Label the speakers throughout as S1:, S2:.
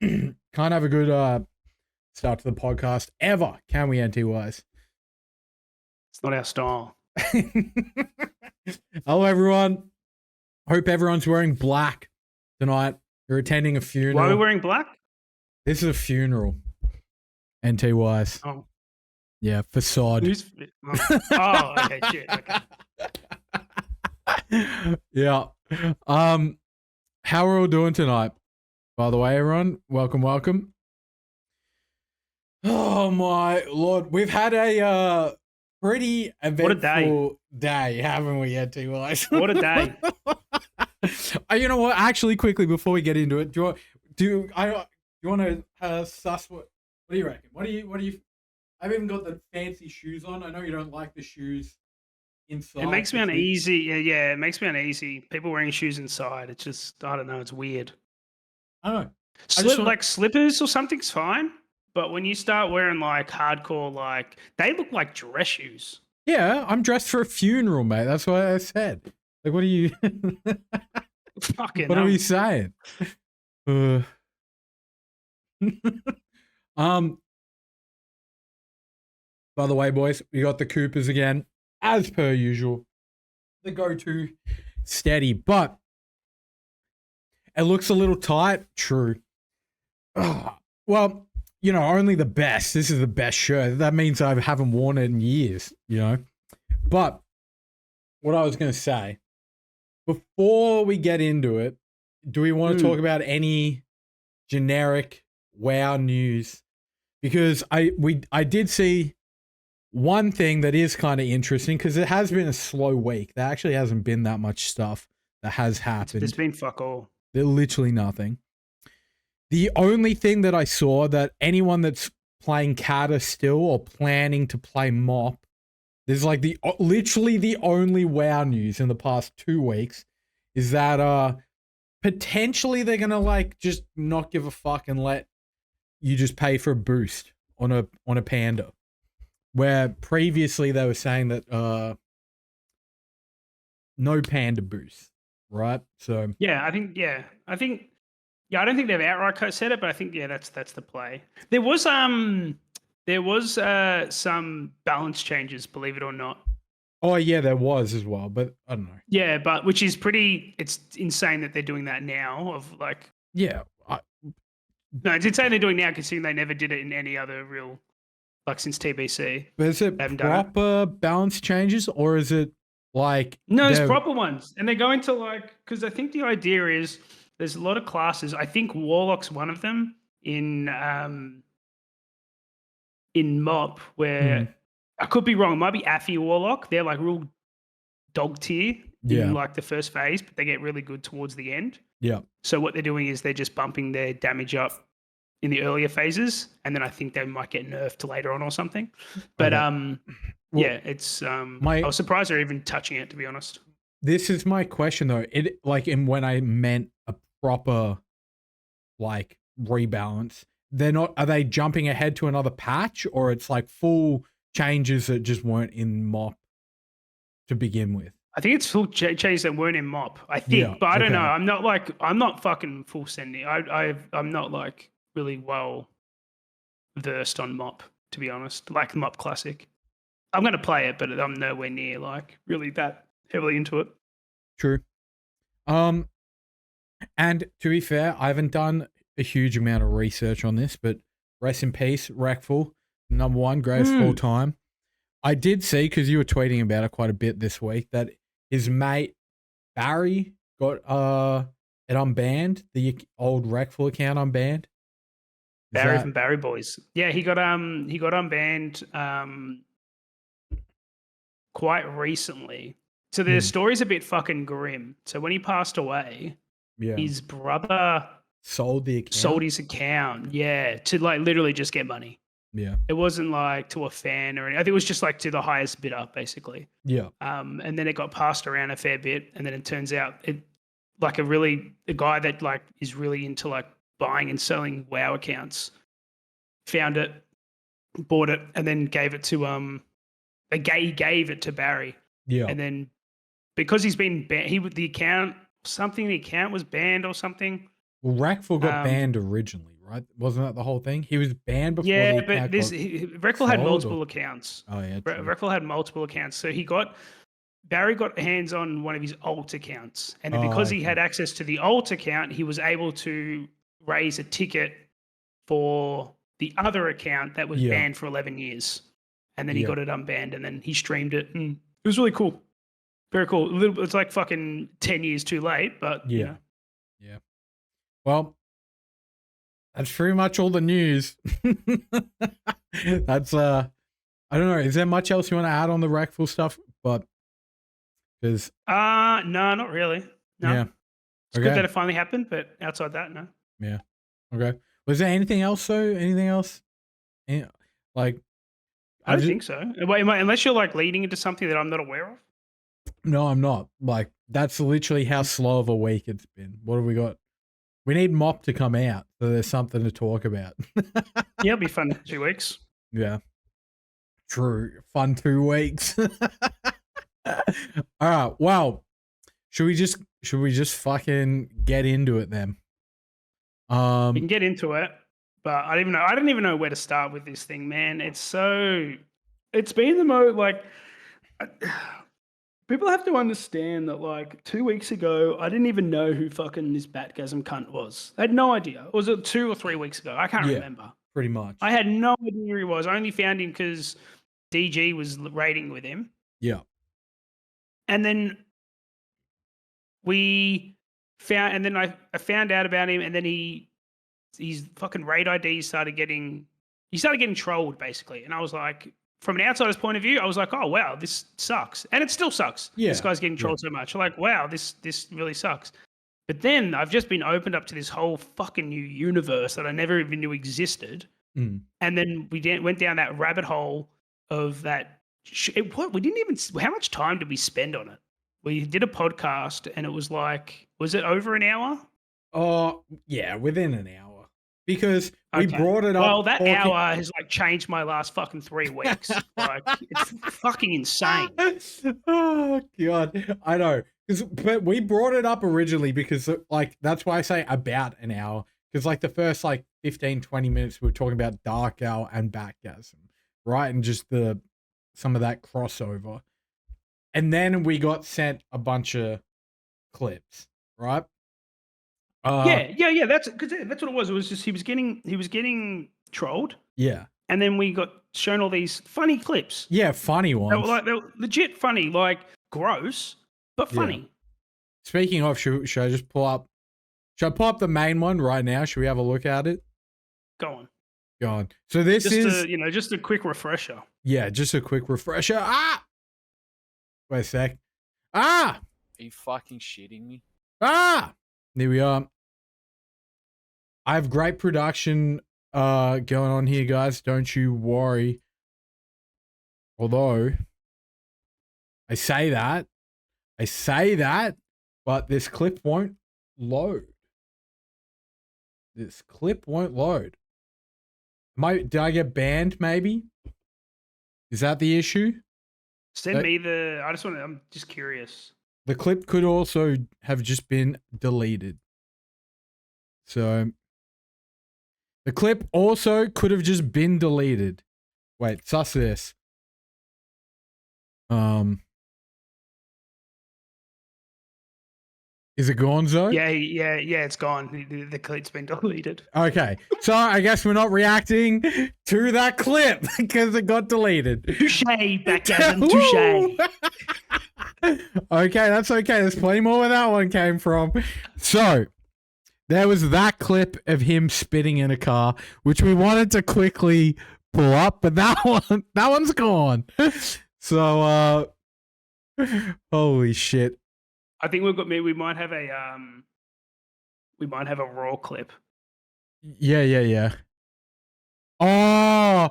S1: Can't have a good start to the podcast ever, can we, NT-Wise?
S2: It's not our style.
S1: Hello, everyone. Hope everyone's wearing black tonight. You're attending a funeral.
S2: Why are we wearing black?
S1: This is a funeral, NT-Wise.
S2: Oh.
S1: Yeah, facade.
S2: Oh, okay, shit. Okay.
S1: Yeah. How are we all doing tonight? By the way, everyone, welcome. Oh my Lord, we've had a pretty eventful day, haven't we, NT-Wise?
S2: What a day.
S1: You know what? Actually, quickly before we get into it, do you want to suss what do you reckon? What do you? I've even got the fancy shoes on. I know you don't like the shoes inside.
S2: It makes me uneasy. Yeah, it makes me uneasy. People wearing shoes inside. It's just, I don't know. It's weird.
S1: I don't know.
S2: Like slippers or something's fine, but when you start wearing like hardcore, like they look like dress shoes.
S1: Yeah, I'm dressed for a funeral, mate. That's what I said. Like, what are you?
S2: Fucking.
S1: What are we saying? By the way, boys, we got the Coopers again, as per usual. The go-to steady, but it looks a little tight. True. Well, you know, only the best. This is the best shirt. That means I haven't worn it in years, you know. But what I was going to say, before we get into it, do we want to talk about any generic WoW news? Because I did see one thing that is kind of interesting, because it has been a slow week. There actually hasn't been that much stuff that has happened.
S2: There's been fuck all.
S1: There's literally nothing. The only thing that I saw that anyone that's playing Kata still or planning to play MOP, there's like literally the only WoW news in the past 2 weeks is that potentially they're gonna like just not give a fuck and let you just pay for a boost on a panda. Where previously they were saying that no panda boost, right? So
S2: I don't think they've outright said it, but I think that's the play. There was some balance changes, believe it or not.
S1: Oh yeah, there was as well, but I don't know.
S2: Yeah, but which is it's insane that they're doing that now. Of like,
S1: yeah,
S2: no, it's insane they're doing now, considering they never did it in any other real, like since TBC.
S1: But is it proper balance changes, or is it like
S2: no? It's proper ones, and they're going to like, because I think the idea is there's a lot of classes. I think Warlock's one of them in MOP, where I could be wrong. It might be Affy Warlock. They're like real dog tier in like the first phase, but they get really good towards the end.
S1: Yeah.
S2: So what they're doing is they're just bumping their damage up in the earlier phases, and then I think they might get nerfed later on or something. But it's I was surprised they're even touching it, to be honest.
S1: This is my question though. When I meant a proper like rebalance, are they jumping ahead to another patch, or it's like full changes that just weren't in MOP to begin with?
S2: I think it's full changes that weren't in MOP, I think, but I don't know. I'm not fucking full sending. I'm not like really well versed on MOP, to be honest, like MOP Classic. I'm going to play it, but I'm nowhere near like really that heavily into it.
S1: True. And to be fair, I haven't done a huge amount of research on this, but rest in peace, Rackful, #1 greatest of all time. I did see, because you were tweeting about it quite a bit this week, that his mate Barry got it unbanned, the old Rackful account unbanned.
S2: Barry from Barry Boys. Yeah, he got unbanned quite recently. So the story's a bit fucking grim. So when he passed away, his brother
S1: sold his
S2: account, to like literally just get money.
S1: Yeah.
S2: It wasn't like to a fan or anything. I think it was just like to the highest bidder, basically.
S1: Yeah.
S2: And then it got passed around a fair bit, and then it turns out a guy that like is really into like buying and selling WoW accounts found it, bought it, and then gave it to he gave it to Barry.
S1: Yeah.
S2: And then because he's been banned, the account was banned or something.
S1: Well, Rackful got banned originally, right? Wasn't that the whole thing? He was banned before the
S2: Yeah,
S1: account
S2: but
S1: got
S2: Reckle had
S1: trolled,
S2: multiple accounts.
S1: Oh yeah, true.
S2: Reckle had multiple accounts, so Barry got hands on one of his alt accounts, and then
S1: Oh,
S2: because he
S1: okay.
S2: had access to the alt account, he was able to raise a ticket for the other account that was
S1: Yeah.
S2: banned for 11 years, and then he
S1: Yeah.
S2: got it unbanned, and then he streamed it, and it was really cool. Very cool. It's like fucking 10 years too late, but
S1: Yeah.
S2: you know.
S1: Yeah. Well, that's pretty much all the news. That's I don't know. Is there much else you want to add on the Reckful stuff? But because
S2: no, not really. No.
S1: Yeah.
S2: It's good that it finally happened, but outside that, no.
S1: Yeah. Okay. Was there anything else though? Anything else? Like
S2: I don't think so. Wait, unless you're like leading into something that I'm not aware of.
S1: No, I'm not. Like that's literally how slow of a week it's been. What have we got? We need Mop to come out so there's something to talk about.
S2: Yeah, it'll be fun in 2 weeks.
S1: Yeah. True. Fun 2 weeks. All right. Well, should we just fucking get into it then?
S2: We can get into it, but I don't even know where to start with this thing, man. It's been the most like people have to understand that like 2 weeks ago, I didn't even know who fucking this BATGASM cunt was. I had no idea. Was it 2 or 3 weeks ago? I can't remember.
S1: Pretty much.
S2: I had no idea who he was. I only found him because DG was raiding with him.
S1: Yeah.
S2: And then I found out about him, and then his fucking raid ID started getting trolled basically. And I was like, from an outsider's point of view, I was like, oh wow, this sucks. And it still sucks.
S1: Yeah.
S2: This guy's getting trolled so much. Like, wow, this really sucks. But then I've just been opened up to this whole fucking new universe that I never even knew existed.
S1: Mm.
S2: And then we went down that rabbit hole of that. We didn't even. How much time did we spend on it? We did a podcast, and it was like, was it over an hour?
S1: Oh yeah, within an hour. Because we brought it up.
S2: Well, that hour has like changed my last fucking 3 weeks. Like, it's fucking insane.
S1: Oh god, I know. But we brought it up originally because like that's why I say about an hour. Because like the first like 15, 20 minutes we were talking about Dark Owl and BATGASM, right? And just some of that crossover. And then we got sent a bunch of clips, right?
S2: Yeah. That's what it was. It was just he was getting trolled.
S1: Yeah.
S2: And then we got shown all these funny clips.
S1: Yeah, funny ones.
S2: They were legit funny, like gross, but funny.
S1: Yeah. Speaking of, should I just pull up? Should I pull up the main one right now? Should we have a look at it?
S2: Go
S1: on. So this is
S2: just a quick refresher.
S1: Yeah, just a quick refresher. Ah! Wait a sec. Ah!
S3: Are you fucking shitting me?
S1: Ah! There we are. I have great production going on here, guys. Don't you worry. Although, I say that, but this clip won't load. Did I get banned, maybe? Is that the issue?
S2: I'm just curious.
S1: The clip could also have just been deleted. So the clip also could have just been deleted. Wait, suss this. Is it gone, Zoe?
S2: Yeah, it's gone. The clip's been deleted.
S1: Okay, so I guess we're not reacting to that clip because it got deleted.
S2: Touche, BATGASM, touche.
S1: Okay, that's okay. There's plenty more where that one came from. So, there was that clip of him spitting in a car, which we wanted to quickly pull up, but that one's gone. So, holy shit.
S2: I think we might have a raw clip.
S1: Yeah. Oh,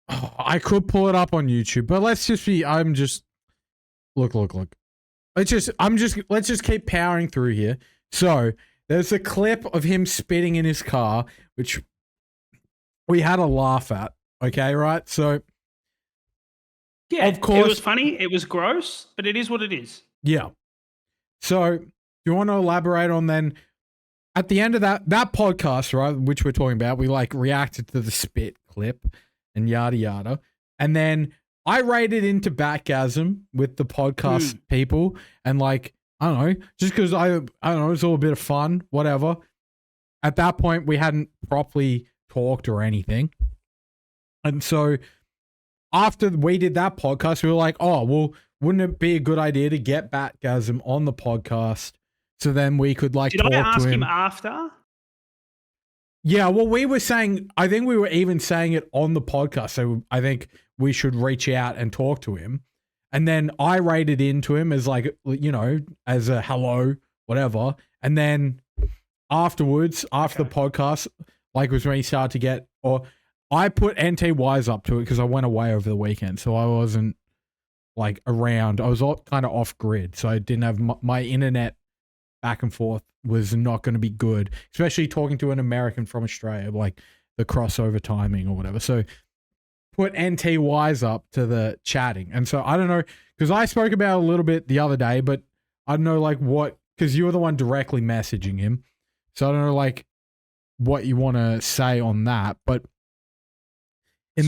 S1: I could pull it up on YouTube, but let's just look. Let's just keep powering through here. So there's a clip of him spitting in his car, which we had a laugh at. Okay, right? So
S2: yeah,
S1: of course
S2: it was funny. It was gross, but it is what it is.
S1: Yeah. So do you want to elaborate on then at the end of that podcast, right, which we're talking about, we like reacted to the spit clip and yada yada, and then I rated into BATGASM with the podcast people, and like I don't know, just because I don't know, it's all a bit of fun, whatever. At that point, we hadn't properly talked or anything, and so after we did that podcast, we were like, oh well, wouldn't it be a good idea to get BATGASM on the podcast? So then we could like talk to him.
S2: Did I ask him after?
S1: Yeah, well, we were saying, I think we were even saying it on the podcast. So I think we should reach out and talk to him. And then I rated into him as like, you know, as a hello, whatever. And then afterwards, after the podcast, like was when he started to get, or I put NT Wise up to it because I went away over the weekend. So I wasn't like around. I was kind of off grid. So I didn't have my internet back and forth was not going to be good, especially talking to an American from Australia, like the crossover timing or whatever. So put NT Wise up to the chatting. And so I don't know, because I spoke about it a little bit the other day, but I don't know like what, because you were the one directly messaging him. So I don't know like what you want to say on that. But
S2: I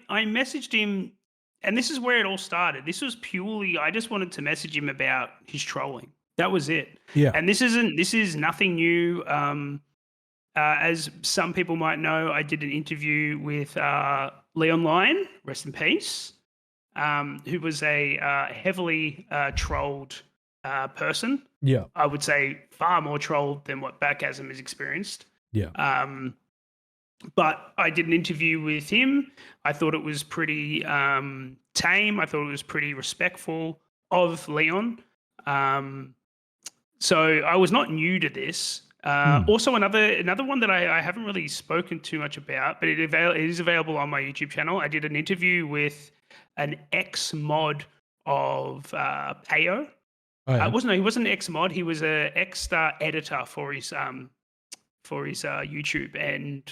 S2: messaged him, and this is where it all started. This was purely, I just wanted to message him about his trolling. That was it.
S1: Yeah.
S2: And this is nothing new. As some people might know, I did an interview with Leon Lyon, rest in peace, who was a heavily trolled person.
S1: Yeah.
S2: I would say far more trolled than what BATGASM has experienced.
S1: Yeah.
S2: But I did an interview with him. I thought it was pretty tame. I thought it was pretty respectful of Leon. So I was not new to this. Also, another one that I haven't really spoken too much about, but it is available on my YouTube channel. I did an interview with an ex-mod of Payo.
S1: Oh, yeah.
S2: He wasn't an ex-mod. He was an ex-editor for his YouTube, and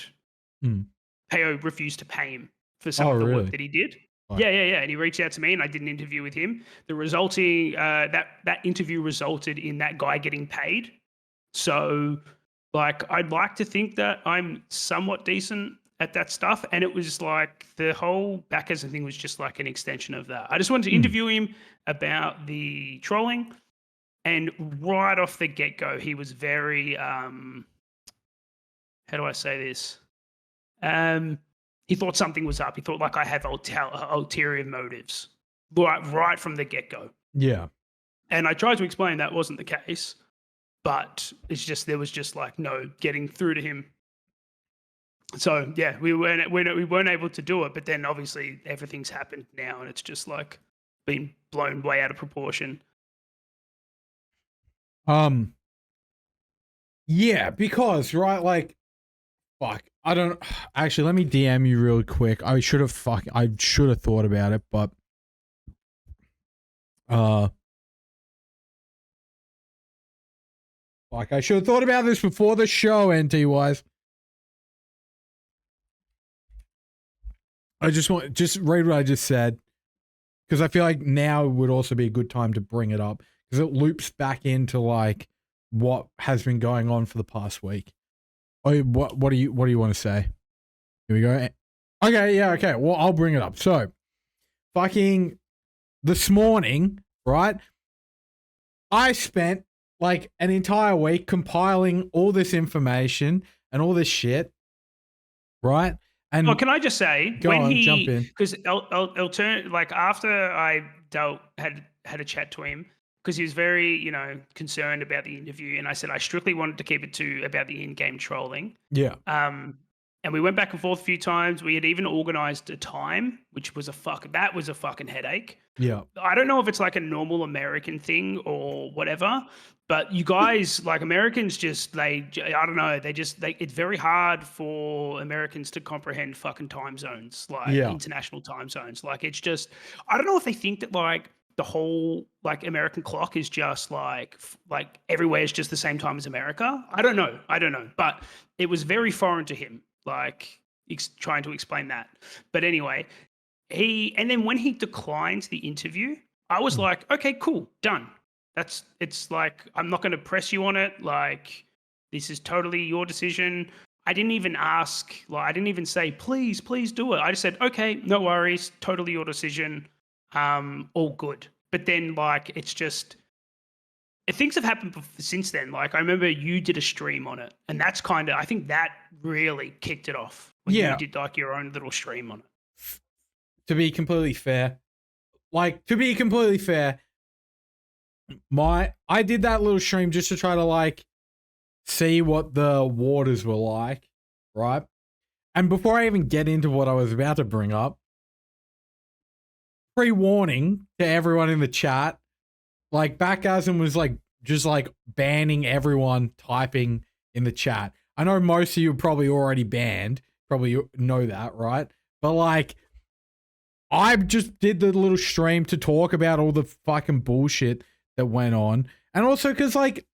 S2: Payo refused to pay him for some of the work that he did.
S1: Right.
S2: Yeah. And he reached out to me, and I did an interview with him. The resulting that interview resulted in that guy getting paid. So, like, I'd like to think that I'm somewhat decent at that stuff, and it was like the whole BATGASM thing was just like an extension of that. I just wanted to interview him about the trolling, and right off the get-go, he was very how do I say this? He thought something was up. He thought like I have ulterior motives right from the get-go.
S1: Yeah.
S2: And I tried to explain that wasn't the case, but it's just there was just like no getting through to him. So yeah, we weren't able to do it. But then obviously everything's happened now, and it's just like been blown way out of proportion.
S1: Yeah, because right, like, fuck, I don't actually. Let me DM you real quick. I should have thought about it, but like I should have thought about this before the show. NT Wise, I just read what I just said, because I feel like now would also be a good time to bring it up, because it loops back into like what has been going on for the past week. Oh, what do you want to say? Here we go. Okay, yeah, okay. Well, I'll bring it up. So, fucking this morning, right? I spent like an entire week compiling all this information and all this shit, right? And
S2: can I just say,
S1: jump in.
S2: Because like after I had a chat to him, because he was very, concerned about the interview, and I said I strictly wanted to keep it to about the in-game trolling.
S1: Yeah.
S2: And we went back and forth a few times. We had even organized a time, which was a fucking headache.
S1: Yeah.
S2: I don't know if it's like a normal American thing or whatever, but you guys, like Americans, I don't know. It's very hard for Americans to comprehend fucking time zones, like international time zones. Like it's just, I don't know if they think that like the whole like American clock is just like everywhere is just the same time as America. I don't know, but it was very foreign to him, like trying to explain that. But anyway, and then when he declined the interview, I was like, okay, cool, done. It's like, I'm not going to press you on it. Like, this is totally your decision. I didn't even ask, like, I didn't even say, please do it. I just said, okay, no worries, totally your decision. All good. But then, like, it's just, things have happened since then. Like, I remember you did a stream on it, and that's kind of, I think that really kicked it off when you did like your own little stream on it.
S1: To be completely fair, I did that little stream just to try to like see what the waters were like, right? And before I even get into what I was about to bring up, pre-warning to everyone in the chat, like BATGASM was like just like banning everyone typing in the chat. I know most of you are probably already banned, probably know that, right? But like, I just did the little stream to talk about all the fucking bullshit that went on. And also because, like,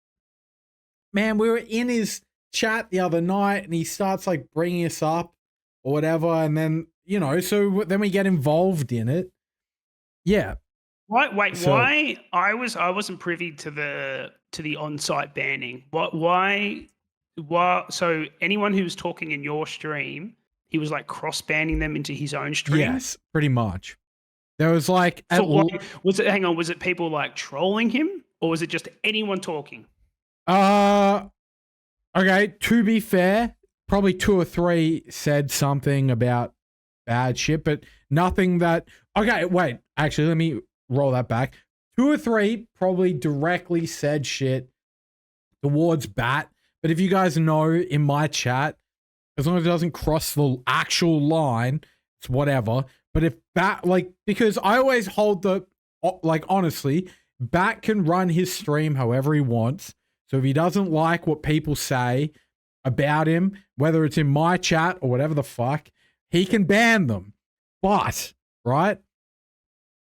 S1: man, we were in his chat the other night and he starts, like, bringing us up or whatever. And then, you know, so then we get involved in it. Yeah.
S2: Why? I wasn't privy to the on-site banning. Why? So anyone who was talking in your stream, he was like cross-banning them into his own stream?
S1: Yes, pretty much. There was like...
S2: was it people like trolling him, or was it just anyone talking?
S1: Okay, to be fair, probably 2 or 3 said something about bad shit, but nothing that... Okay, wait, actually, let me roll that back. 2 or 3 probably directly said shit towards Bat, but if you guys know in my chat, as long as it doesn't cross the actual line, it's whatever. But if Bat, like, because I always hold the, like, honestly, Bat can run his stream however he wants. So if he doesn't like what people say about him, whether it's in my chat or whatever the fuck, he can ban them. But, right,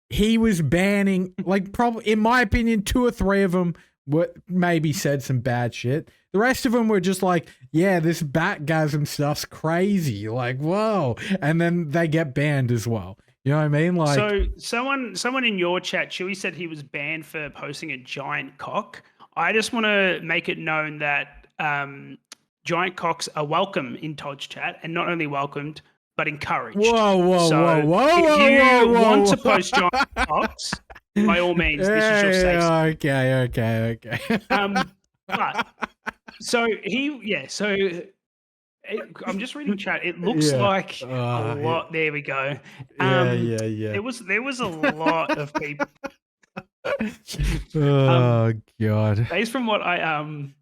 S1: he was banning, like, probably, in my opinion, 2 or 3 of them maybe said some bad shit. The rest of them were just like, yeah, this BATGASM stuff's crazy. Like, whoa. And then they get banned as well. You know what I mean? Like,
S2: so someone in your chat, Chewy, said he was banned for posting a giant cock. I just want to make it known that giant cocks are welcome in Todd's chat, and not only welcomed, but encouraged.
S1: Whoa.
S2: If you want to post giant cocks, by all means, this is your safe space.
S1: Okay.
S2: But so I'm just reading chat. It looks like a lot. There we go.
S1: Yeah.
S2: There was a lot of people.
S1: Oh God.
S2: Based from what I'm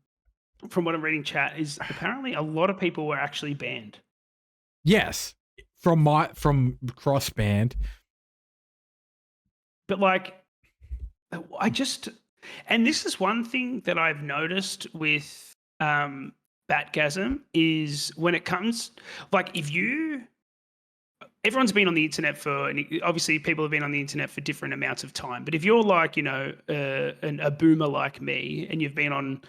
S2: reading, chat is apparently a lot of people were actually banned.
S1: Yes, from cross banned.
S2: But like, and this is one thing that I've noticed with BATGASM is when it comes, like, everyone's been on the internet obviously people have been on the internet for different amounts of time. But if you're like, you know, a boomer like me, and you've been on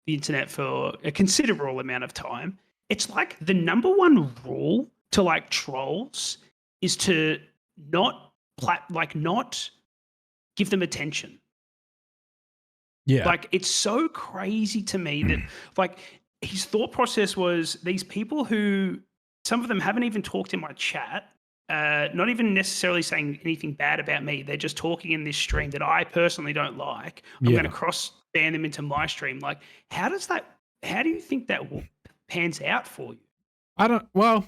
S2: the internet for a considerable amount of time, it's like the number one rule to like trolls is to not give them attention.
S1: Yeah.
S2: Like, it's so crazy to me that, like, his thought process was these people who, some of them haven't even talked in my chat, not even necessarily saying anything bad about me. They're just talking in this stream that I personally don't like. I'm going to cross-ban them into my stream. Like, how do you think that pans out for you?
S1: I don't know.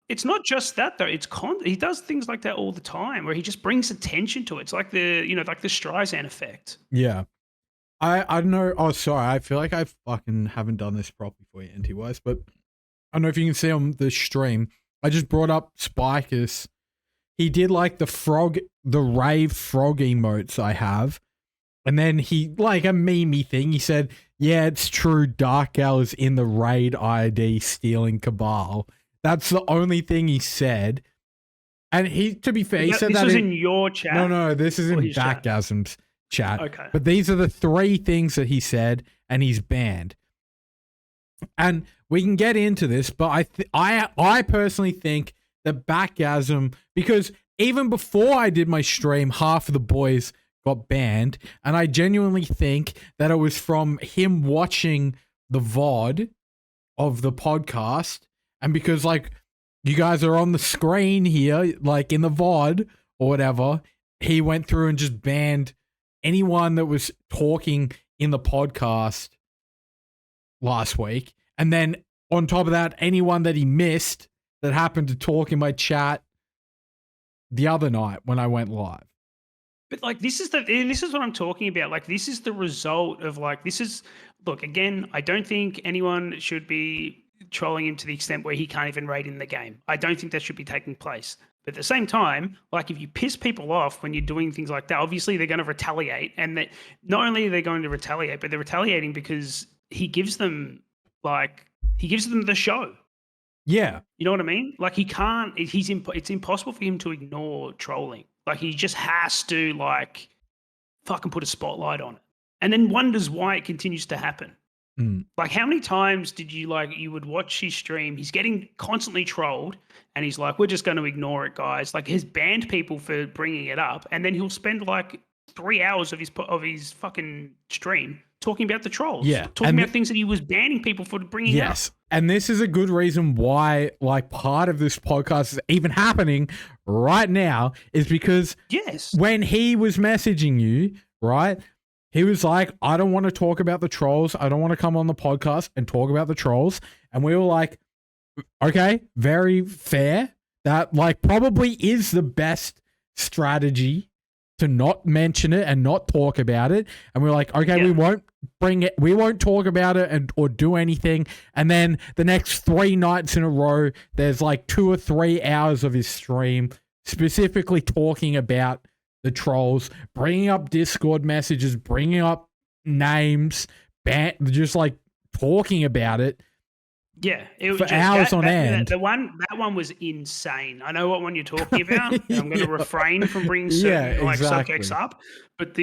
S1: It's
S2: not just that though. He does things like that all the time, where he just brings attention to it. It's like the Streisand effect.
S1: Yeah. I don't know. Oh, sorry. I feel like I fucking haven't done this properly for you, NT-wise, but I don't know if you can see on the stream. I just brought up Spikus. He did like the rave frog emotes I have. And then he, like a meme thing, he said, yeah, it's true, Dark Owl is in the raid ID stealing Cabal. That's the only thing he said. And to be fair, he said
S2: this
S1: that
S2: was in your chat.
S1: No, this is in BATGASM's chat.
S2: Okay.
S1: But these are the 3 things that he said, and he's banned. And we can get into this, but I personally think that BATGASM, because even before I did my stream, half of the boys got banned. And I genuinely think that it was from him watching the VOD of the podcast. And because, like, you guys are on the screen here, like in the VOD or whatever, he went through and just banned anyone that was talking in the podcast last week. And then on top of that, anyone that he missed that happened to talk in my chat the other night when I went live.
S2: But like this is what I'm talking about. Like this is the result of like look, again, I don't think anyone should be trolling him to the extent where he can't even rate in the game. I don't think that should be taking place. But at the same time, like if you piss people off when you're doing things like that, obviously they're going to retaliate. And that not only are they going to retaliate, but they're retaliating because he gives them the show.
S1: Yeah.
S2: You know what I mean? Like it's impossible for him to ignore trolling. Like he just has to like fucking put a spotlight on it. And then wonders why it continues to happen. Like how many times did you would watch his stream, he's getting constantly trolled and he's like, we're just going to ignore it, guys. Like he's banned people for bringing it up. And then he'll spend like 3 hours of his fucking stream talking about the trolls.
S1: Yeah.
S2: Talking about things that he was banning people for bringing up.
S1: Yes. And this is a good reason why, like, part of this podcast is even happening right now is because when he was messaging you, right, he was like, I don't want to talk about the trolls. I don't want to come on the podcast and talk about the trolls. And we were like, okay, very fair. That, like, probably is the best strategy to not mention it and not talk about it. And we're like, okay, we won't bring it. We won't talk about it or do anything. And then the next 3 nights in a row, there's like 2 or 3 hours of his stream specifically talking about the trolls, bringing up Discord messages, bringing up names, just like talking about it.
S2: Yeah, it was
S1: for hours on end.
S2: That one was insane. I know what one you're talking about. And I'm going to refrain from bringing certain subjects up, but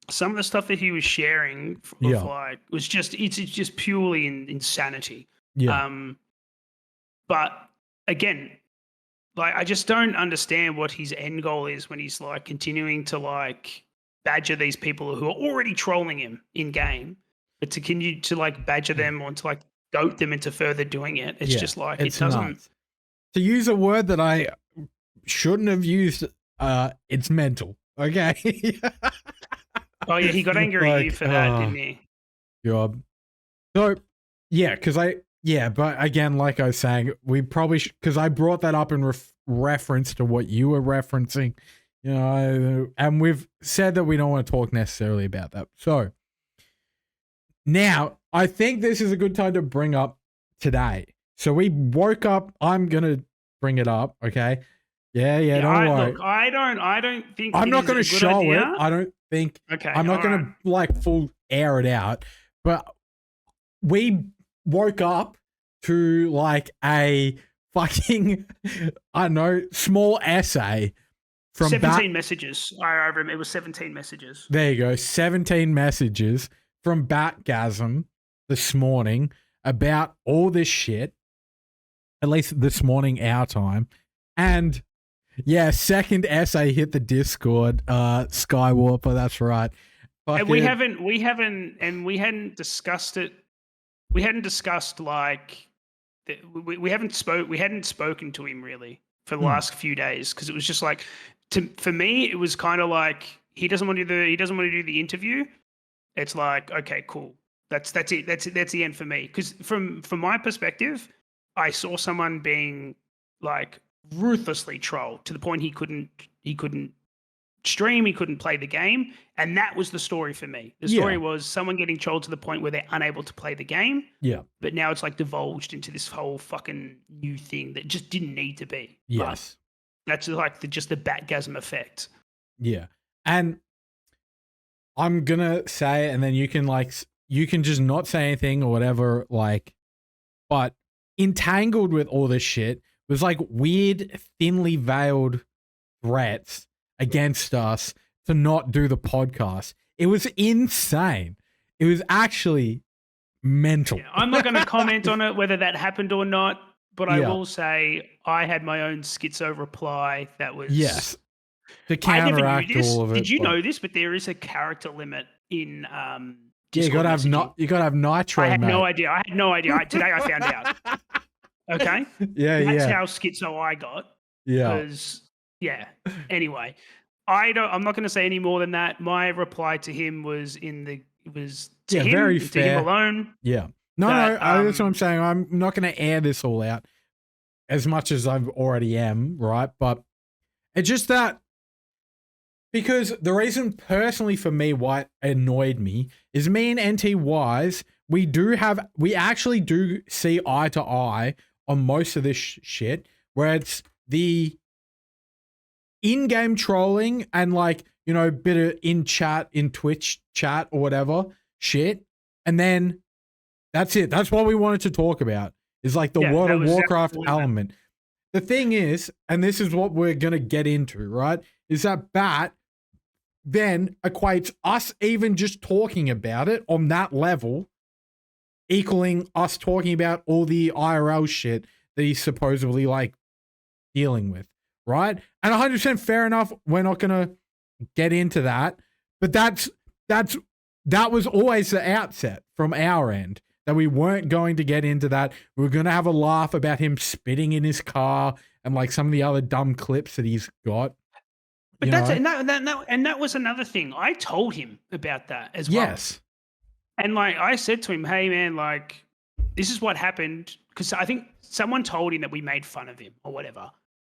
S2: some of the stuff that he was sharing was just it's just purely insanity. Yeah. But again, like I just don't understand what his end goal is when he's like continuing to like badger these people who are already trolling him in game, but to continue to like badger them or to like goat them into further doing it. It's just like it doesn't. Nuts.
S1: To use a word that I shouldn't have used, it's mental. Okay.
S2: Oh yeah, he got angry at you for that, didn't he?
S1: God. So yeah, but again, like I was saying, we probably because I brought that up in reference to what you were referencing, you know, and we've said that we don't want to talk necessarily about that. So now I think this is a good time to bring up today. So we woke up. I'm gonna bring it up. Okay. Yeah. Don't worry.
S2: Look, I don't think
S1: I'm not gonna show it. I don't think.
S2: Okay.
S1: I'm not gonna like full air it out. But we woke up to like a fucking I don't know small essay from
S2: 17 messages. I remember it was 17 messages.
S1: There you go. 17 messages from BATGASM this morning about all this shit, at least this morning our time. And yeah, second essay hit the Discord, Skywarper, that's right.
S2: And we hadn't discussed it. We hadn't discussed like we hadn't spoken to him really for the last few days because it was just like for me it was kind of like he doesn't want to do the interview. It's like, okay, cool. That's it. That's the end for me. Because from my perspective, I saw someone being like ruthlessly trolled to the point he couldn't stream, he couldn't play the game, and that was the story for me. The story was someone getting trolled to the point where they're unable to play the game. Yeah. But now it's like divulged into this whole fucking new thing that just didn't need to be.
S1: Yes.
S2: But that's like just the BATGASM effect.
S1: Yeah. And I'm gonna say, and then you can just not say anything or whatever, like, but entangled with all this shit was like weird, thinly veiled threats against us to not do the podcast. It was insane. It was actually mental.
S2: Yeah, I'm not going to comment on it, whether that happened or not, but I will say I had my own schizo reply that was
S1: yes, to
S2: I never knew
S1: counteract
S2: this.
S1: all of it.
S2: Did you
S1: but-
S2: know this? But there is a character limit in
S1: Yeah,
S2: Discord
S1: you gotta have
S2: messaging.
S1: you gotta have nitro.
S2: I had
S1: mate.
S2: no idea. Today I found out. Okay, that's how schizo I got.
S1: Yeah.
S2: Because Anyway, I'm not going to say any more than that. My reply to him was to him,
S1: very
S2: to
S1: fair.
S2: him alone.
S1: Yeah. No, that's what I'm saying. I'm not going to air this all out as much as I already am, right? But it's just that because the reason personally for me why it annoyed me is me and NT Wise, we actually do see eye to eye on most of this shit, where it's the in-game trolling and bit of in Twitch chat or whatever shit. And then that's it. That's what we wanted to talk about is like the World of Warcraft element. The thing is, and this is what we're going to get into, right? Is that Bat then equates us even just talking about it on that level equaling us talking about all the IRL shit that he's supposedly dealing with, right? And 100% fair enough. We're not going to get into that, but that was always the outset from our end that we weren't going to get into that. We were going to have a laugh about him spitting in his car and some of the other dumb clips that he's got.
S2: But that was another thing. I told him about that as well.
S1: Yes.
S2: And I said to him, hey man, this is what happened. Because I think someone told him that we made fun of him or whatever.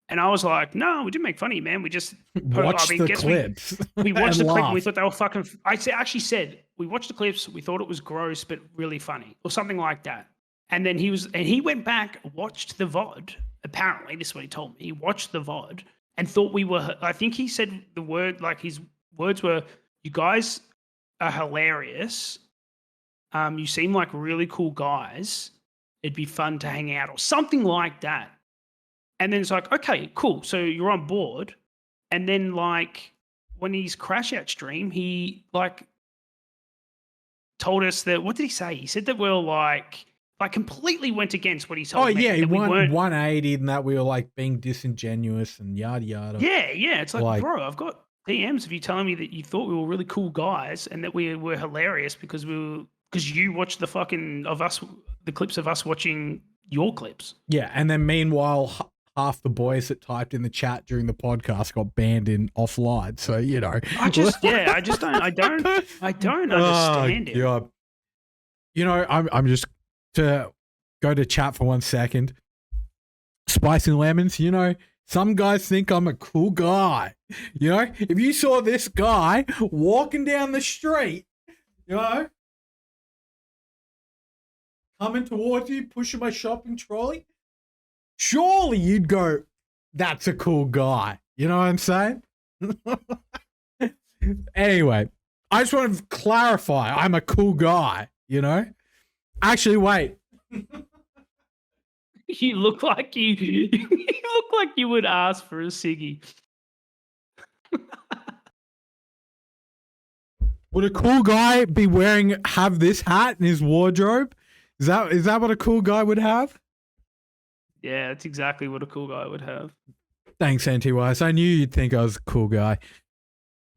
S2: And I was like, no, we didn't make fun of you, man. We just
S1: watched the clips.
S2: We watched the clip and we thought they were fucking. I actually said we watched the clips. We thought it was gross, but really funny, or something like that. And then he went back, watched the VOD. Apparently, this is what he told me. He watched the VOD and thought we were. I think he said the word his words were, "You guys are hilarious. You seem like really cool guys. It'd be fun to hang out," or something like that. And then it's like, okay, cool. So you're on board. And then when he's Crash Out stream, he told us that, what did he say? He said that we're completely went against what he told me.
S1: Oh yeah, he went 180 and that we were being disingenuous and yada yada.
S2: Yeah. It's like, bro, I've got DMs of you telling me that you thought we were really cool guys and that we were hilarious because you watched the clips of us watching your clips.
S1: Yeah, and then meanwhile, half the boys that typed in the chat during the podcast got banned offline. So
S2: I don't understand it.
S1: God. I'm just to go to chat for 1 second. Spicy lemons. Some guys think I'm a cool guy. If you saw this guy walking down the street, coming towards you, pushing my shopping trolley, surely you'd go, that's a cool guy. You know what I'm saying? Anyway, I just want to clarify, I'm a cool guy, Actually, wait.
S2: You look like you would ask for a ciggy.
S1: Would a cool guy have this hat in his wardrobe? Is that what a cool guy would have?
S2: Yeah, that's exactly what a cool guy would have.
S1: Thanks, NTWise. I knew you'd think I was a cool guy.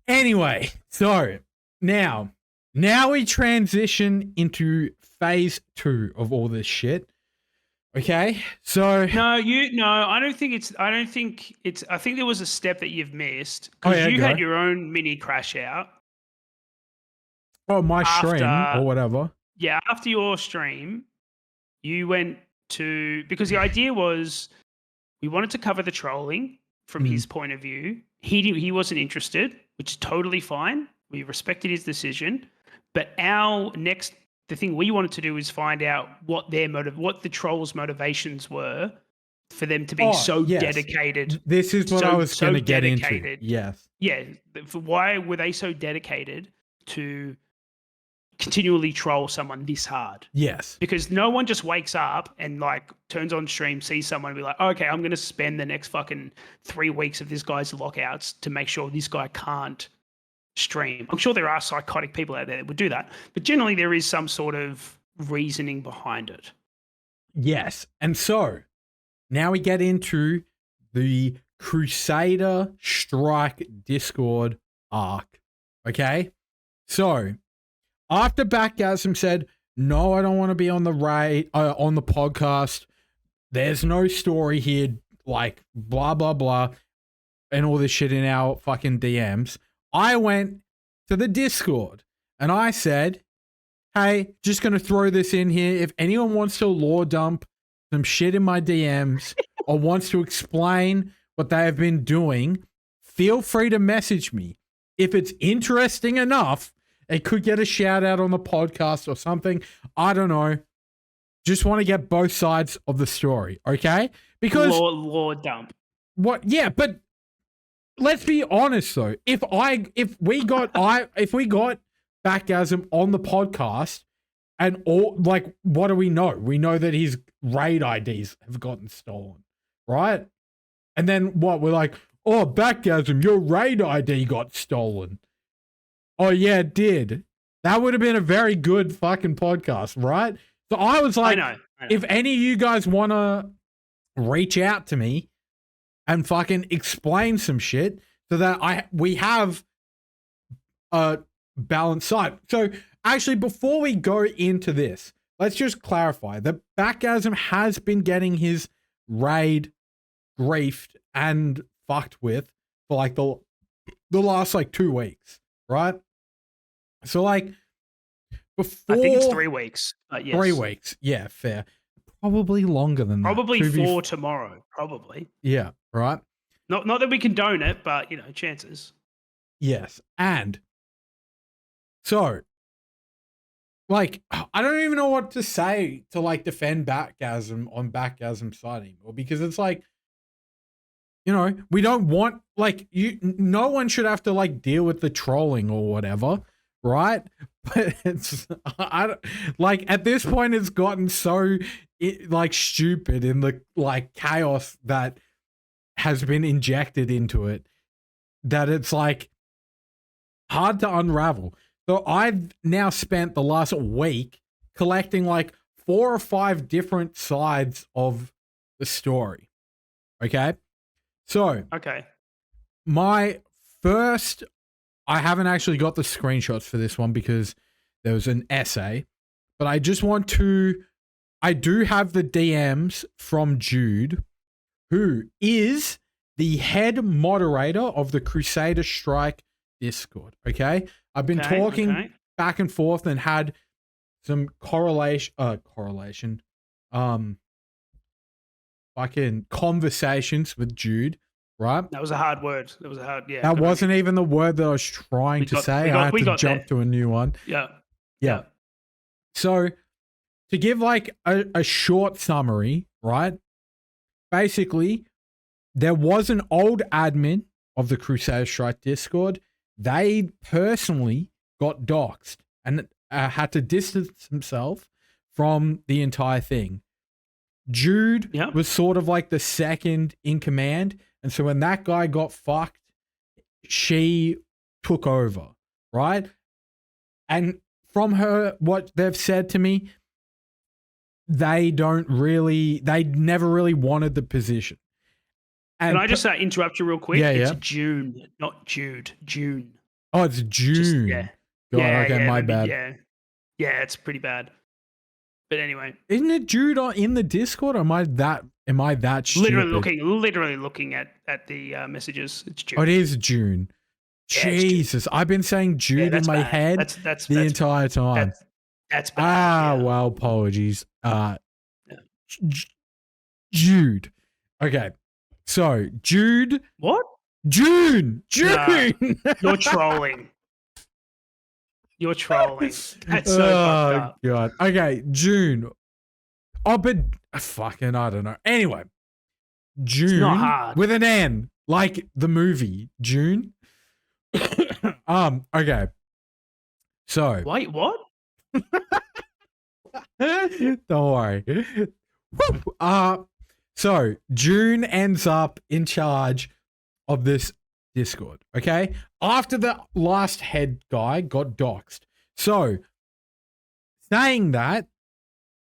S1: Anyway, so now we transition into phase 2 of all this shit. Okay, so
S2: I think there was a step that you've missed because you had your own mini crash out.
S1: Oh, my stream or whatever.
S2: Yeah, after your stream, you went to, because the idea was we wanted to cover the trolling from his point of view. He wasn't interested, which is totally fine. We respected his decision, but the thing we wanted to do is find out what the trolls' motivations were for them to be dedicated.
S1: This is what I was going to get into. Yes.
S2: Yeah. Why were they so dedicated to continually troll someone this hard?
S1: Yes.
S2: Because no one just wakes up and turns on stream, sees someone and be like, okay, I'm going to spend the next fucking 3 weeks of this guy's lockouts to make sure this guy can't stream. I'm sure there are psychotic people out there that would do that, but generally there is some sort of reasoning behind it.
S1: Yes. And so now we get into the Crusader Strike Discord arc. Okay? So, after BATGASM said, no, I don't want to be on the on the podcast. There's no story here, like blah, blah, blah, and all this shit in our fucking DMs. I went to the Discord and I said, hey, just going to throw this in here. If anyone wants to lore dump some shit in my DMs or wants to explain what they have been doing, feel free to message me. If it's interesting enough, it could get a shout out on the podcast or something. I don't know. Just want to get both sides of the story, okay? Because
S2: lore dump.
S1: What? Yeah, but let's be honest though. If we got BATGASM on the podcast, and all, like, what do we know? We know that his raid IDs have gotten stolen, right? And then what? We're like, oh, BATGASM, your raid ID got stolen. Oh yeah, it did. That would have been a very good fucking podcast, right? So I was like, I know. If any of you guys want to reach out to me and fucking explain some shit so that we have a balanced side. So actually, before we go into this, let's just clarify that BATGASM has been getting his raid griefed and fucked with for like the last like 2 weeks, right? So like before,
S2: I think it's 3 weeks. Yes.
S1: 3 weeks, yeah, fair. Probably longer than
S2: probably
S1: that.
S2: Probably 4 tomorrow. Probably.
S1: Yeah, right.
S2: Not that we condone it, but you know, chances.
S1: Yes, and so like I don't even know what to say to like defend BATGASM on BATGASM's side anymore, because it's like, you know, we don't want like no one should have to like deal with the trolling or whatever, right? But it's like at this point it's gotten so like stupid in the like chaos that has been injected into it that it's like hard to unravel. So I've now spent the last week collecting like 4 or 5 different sides of the story. Okay? So,
S2: okay.
S1: My first, I haven't actually got the screenshots for this one because there was an essay, but I just want to, I do have the DMs from Jude, who is the head moderator of the Crusader Strike Discord. Okay. I've been talking back and forth and had some fucking conversations with Jude, right?
S2: That was a hard word. That was a hard, yeah.
S1: That wasn't even the word that I was trying to say. I had to jump to a new one.
S2: Yeah.
S1: So to give like a short summary, right? Basically, there was an old admin of the Crusader Strike Discord. They personally got doxxed and had to distance himself from the entire thing. Jude was sort of like the second in command. And so when that guy got fucked, she took over, right? And from her, what they've said to me, they never really wanted the position. And
S2: can I just interrupt you real quick?
S1: Yeah,
S2: it's June, not Jude. June.
S1: Oh, it's June. God, okay, my bad.
S2: Yeah, it's pretty bad. But anyway,
S1: isn't it Jude in the Discord? Or am I that stupid?
S2: Literally looking at the messages. It's June.
S1: Oh, it is June.
S2: Yeah,
S1: Jesus, I've been saying Jude in my head the entire time.
S2: That's bad.
S1: Well, apologies. Jude. Okay, so Jude.
S2: What?
S1: June.
S2: Nah, you're trolling. You're trolling. That's so fucked up.
S1: God. Okay, June. Oh, but fucking, I don't know. Anyway, June
S2: it's not hard.
S1: With an N, like the movie June. Okay. So.
S2: Wait, what?
S1: Don't worry. So June ends up in charge of this Discord, okay? After the last head guy got doxxed. So, saying that,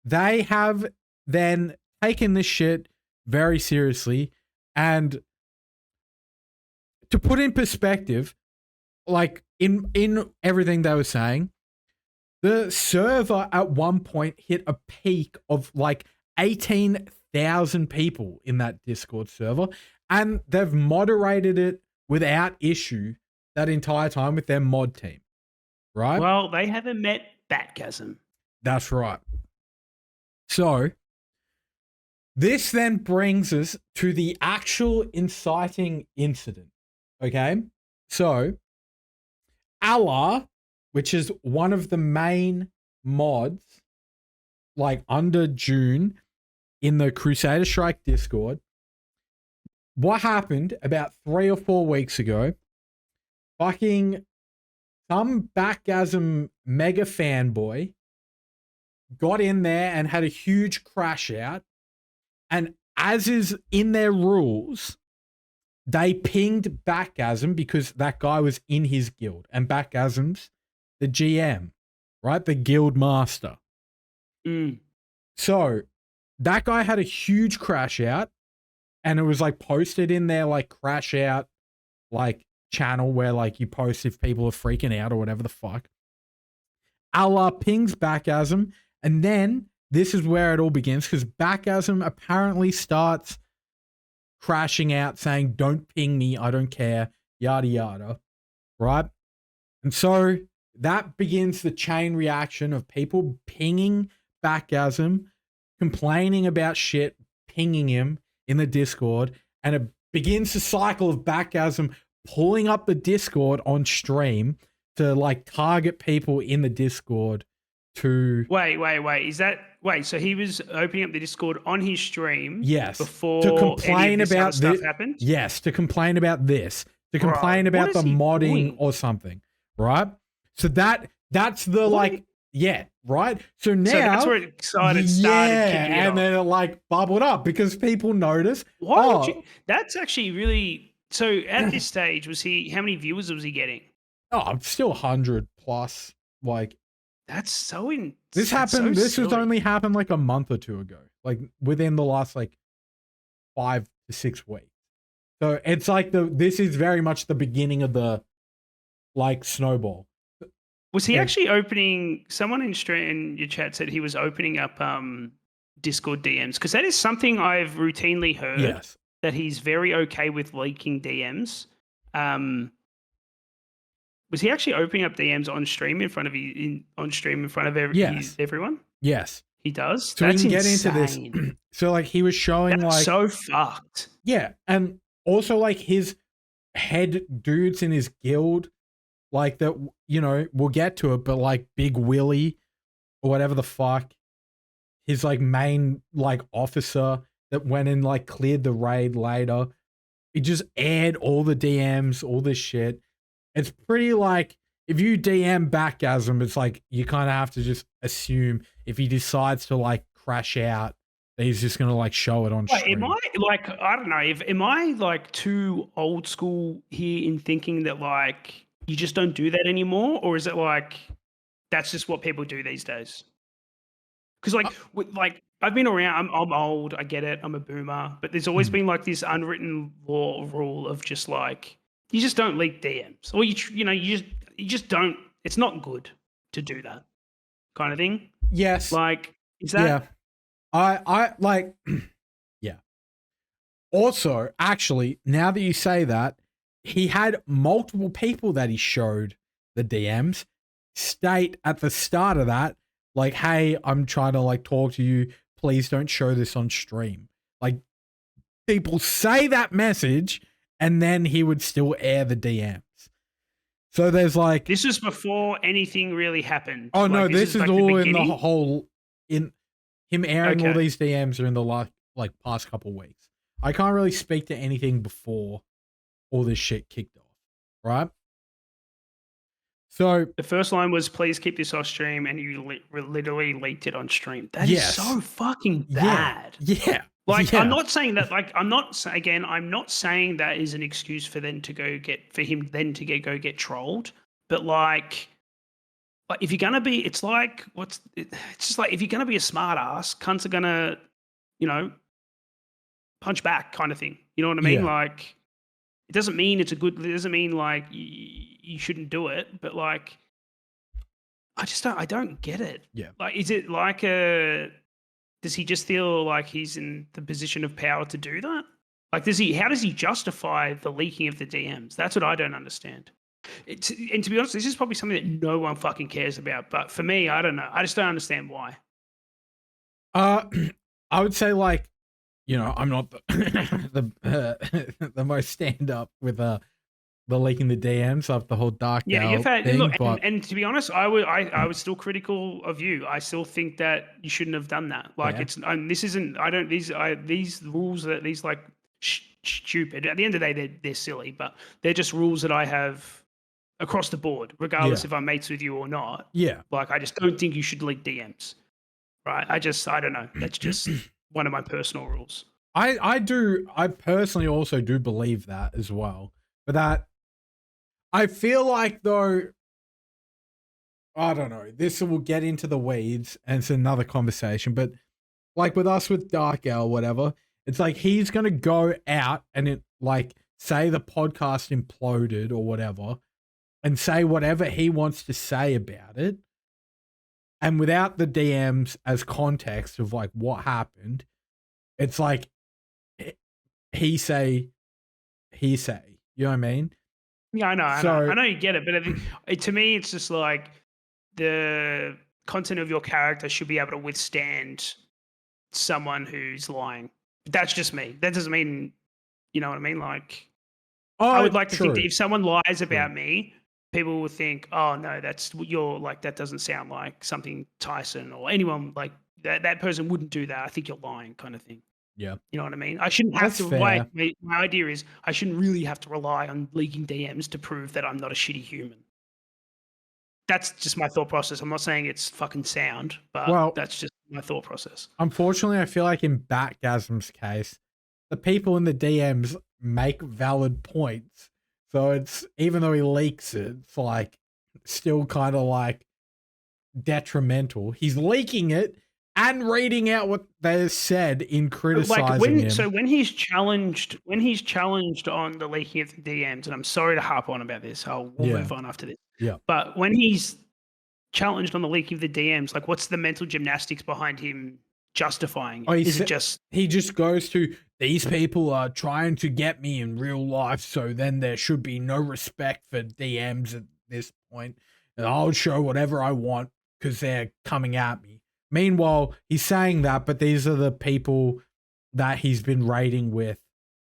S1: they have then taken this shit very seriously. And to put in perspective, like in everything they were saying, the server at one point hit a peak of like 18,000 people in that Discord server, and they've moderated it without issue that entire time with their mod team, right?
S2: Well, they haven't met BATGASM.
S1: That's right. So this then brings us to the actual inciting incident. Okay. So Allah, which is one of the main mods, like under June in the Crusader Strike Discord, what happened about 3 or 4 weeks ago, fucking some BATGASM mega fanboy got in there and had a huge crash out. And as is in their rules, they pinged BATGASM because that guy was in his guild. And BATGASM's the GM, right? The guild master. So that guy had a huge crash out, and it was like posted in their like crash out like channel where like you post if people are freaking out or whatever the fuck. Allah pings BATGASM, and then this is where it all begins, because BATGASM apparently starts crashing out saying, "Don't ping me, I don't care," yada yada, right? And so that begins the chain reaction of people pinging BATGASM, complaining about shit, pinging him in the Discord, and it begins the cycle of BATGASM pulling up the Discord on stream to like target people in the Discord to...
S2: Wait. So he was opening up the Discord on his stream.
S1: Yes.
S2: Before
S1: to complain
S2: any of this
S1: about
S2: other stuff happened.
S1: Yes, to complain about this, to complain about the modding
S2: doing?
S1: or something, right? So that's the like, yeah, right. So now
S2: that's where it started kicking it
S1: and
S2: off.
S1: then it like bubbled up because people notice.
S2: Why would you? That's actually really. So at this stage, how many viewers was he getting?
S1: Oh, still 100 plus. Like,
S2: that's so in.
S1: This happened. So this has only happened like a month or two ago, like within the last like 5 to 6 weeks. So it's like this is very much the beginning of the like snowball.
S2: Was he actually opening? Someone in your chat said he was opening up Discord DMs, because that is something I've routinely heard.
S1: Yes.
S2: That he's very okay with leaking DMs. Was he actually opening up DMs on stream in front of everyone?
S1: Yes.
S2: He does?
S1: So
S2: that's
S1: we can get
S2: insane.
S1: into this. So like he was showing
S2: that's
S1: like
S2: so fucked.
S1: Yeah, and also like his head dudes in his guild, like that, you know, we'll get to it, but like Big Willie or whatever the fuck, his like main like officer that went and like cleared the raid later. He just aired all the DMs, all this shit. It's pretty like if you DM BATGASM, it's like you kind of have to just assume if he decides to like crash out, that he's just gonna like show it on stream.
S2: Am I like, I don't know, am I like too old school here in thinking that like you just don't do that anymore, or is it like that's just what people do these days? Because like I've been around, I'm old, I get it, I'm a boomer, but there's always been like this unwritten rule of just like you just don't leak DMs, or you just don't. It's not good to do that kind of thing.
S1: Yes.
S2: Like, is that?
S1: Yeah. I like. Yeah. Also, actually, now that you say that, he had multiple people that he showed the DMs state at the start of that, like, "Hey, I'm trying to like talk to you. Please don't show this on stream." Like, people say that message, and then he would still air the DMs. So there's like...
S2: This is before anything really happened.
S1: Oh, no, this is
S2: like
S1: all in the whole... In him airing all these DMs are in the last, like, past couple weeks. I can't really speak to anything before all this shit kicked off, right? So...
S2: The first line was, "Please keep this off stream," and you literally leaked it on stream. That is so fucking bad.
S1: Yeah.
S2: Like, I'm not saying that, like, I'm not saying that is an excuse for him to go get trolled. But like if you're gonna be, it's just like if you're gonna be a smart ass, cunts are gonna, punch back kind of thing. You know what I mean?
S1: Yeah.
S2: Like, it doesn't mean it's a good. It doesn't mean like you shouldn't do it, but like, I don't get it.
S1: Yeah.
S2: Like, is it like a? Does he just feel like he's in the position of power to do that? Like, how does he justify the leaking of the DMs? That's what I don't understand. And to be honest, this is probably something that no one fucking cares about. But for me, I don't know. I just don't understand why.
S1: I would say, like, you know, I'm not the most stand up with the leaking the DMs of the whole dark
S2: you've had
S1: thing,
S2: look,
S1: but
S2: and to be honest, I was still critical of you. I still think that you shouldn't have done that. Like,
S1: Yeah.
S2: it's this isn't. I don't these rules that these like stupid. At the end of the day, they're silly, but they're just rules that I have across the board, regardless if I'm mates with you or not.
S1: yeah.
S2: Like, I just don't think you should leak DMs. Right? I don't know. That's just one of my personal rules.
S1: I personally also do believe that as well. But that I feel like, though, I don't know, this will get into the weeds and it's another conversation, but like with us with Dark Owl, whatever, it's like he's gonna go out and it like say the podcast imploded or whatever and say whatever he wants to say about it. And without the DMs as context of like what happened, it's like he say. You know what I mean?
S2: Yeah, I know you get it, but to me, it's just like the content of your character should be able to withstand someone who's lying. That's just me. That doesn't mean, you know what I mean? Like, I would like to think that if someone lies about me, people will think, oh no, that doesn't sound like something Tyson or anyone like that person wouldn't do that. I think you're lying, kind of thing.
S1: Yeah.
S2: You know what I mean? I shouldn't have to. My idea is I shouldn't really have to rely on leaking DMs to prove that I'm not a shitty human. That's just my thought process. I'm not saying it's fucking sound, but that's just my thought process.
S1: Unfortunately, I feel like in BATGASM's case, the people in the DMs make valid points. So it's, even though he leaks it, it's like still kind of like detrimental. He's leaking it and reading out what they said in criticizing him.
S2: So when he's challenged on the leaking of the DMs, and I'm sorry to harp on about this, we'll move on after this.
S1: Yeah.
S2: But when he's challenged on the leaking of the DMs, like, what's the mental gymnastics behind him justifying it?
S1: He just goes to, these people are trying to get me in real life, so then there should be no respect for DMs at this point, and I'll show whatever I want because they're coming at me. Meanwhile, he's saying that, but these are the people that he's been raiding with.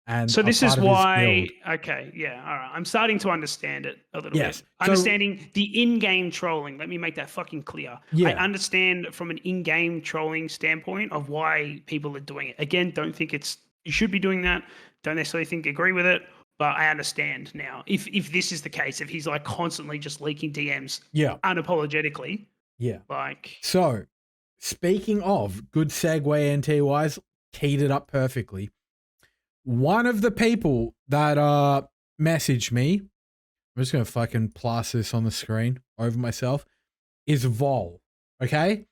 S1: And
S2: so this is why, okay, yeah, all right. I'm starting to understand it a little bit. Understanding the in-game trolling. Let me make that fucking clear. Yeah. I understand from an in-game trolling standpoint of why people are doing it. Again, don't think you should be doing that. Don't necessarily agree with it, but I understand now. If this is the case, if he's like constantly just leaking DMs unapologetically. Yeah. Like.
S1: So, speaking of good segue NT-wise, keyed it up perfectly. One of the people that messaged me, I'm just going to fucking plaster this on the screen over myself, is Vol. Okay?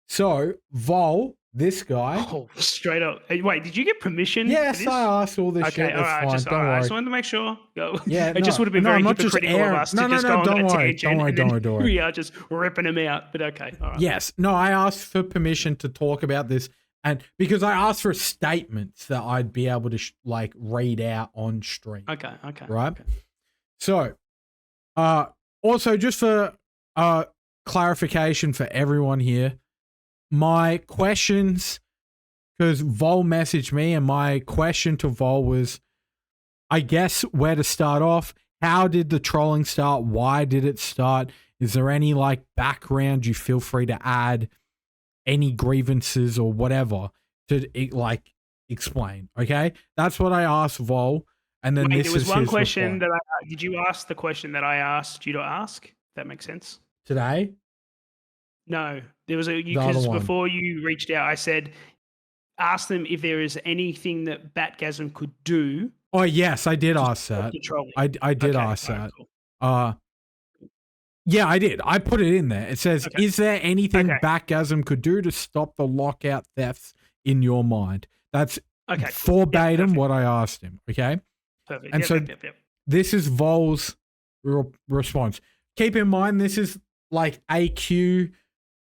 S1: So, Vol, this guy.
S2: Oh, straight up. Wait, did you get permission?
S1: Yes, I asked all this shit.
S2: Okay, all right.
S1: Don't worry.
S2: I just wanted to make sure.
S1: Yeah,
S2: it just would have been very hypocritical of us to just go on that tangent.
S1: Don't worry.
S2: We are just ripping him out, but okay. All right.
S1: Yes. No, I asked for permission to talk about this. And because I asked for statements that I'd be able to read out on stream.
S2: Okay.
S1: Right?
S2: Okay.
S1: So, also just for clarification for everyone here, my questions, because Vol messaged me and my question to Vol was, I guess, where to start off. How did the trolling start? Why did it start? Is there any background you feel free to add? Any grievances or whatever to explain. Okay, that's what I asked Vol, and then
S2: there was one question that did you ask the question that I asked you to ask? That makes sense.
S1: Today?
S2: No, there was because before you reached out, I said ask them if there is anything that BATGASM could do.
S1: Oh yes, I did ask that. I did ask that. Cool. Yeah, I did. I put it in there. It says, is there anything BATGASM could do to stop the lockout thefts in your mind? That's
S2: Okay.
S1: verbatim
S2: Yep,
S1: what I asked him. Okay.
S2: perfect.
S1: And so
S2: Yep.
S1: this is Vol's response. Keep in mind, this is like AQ,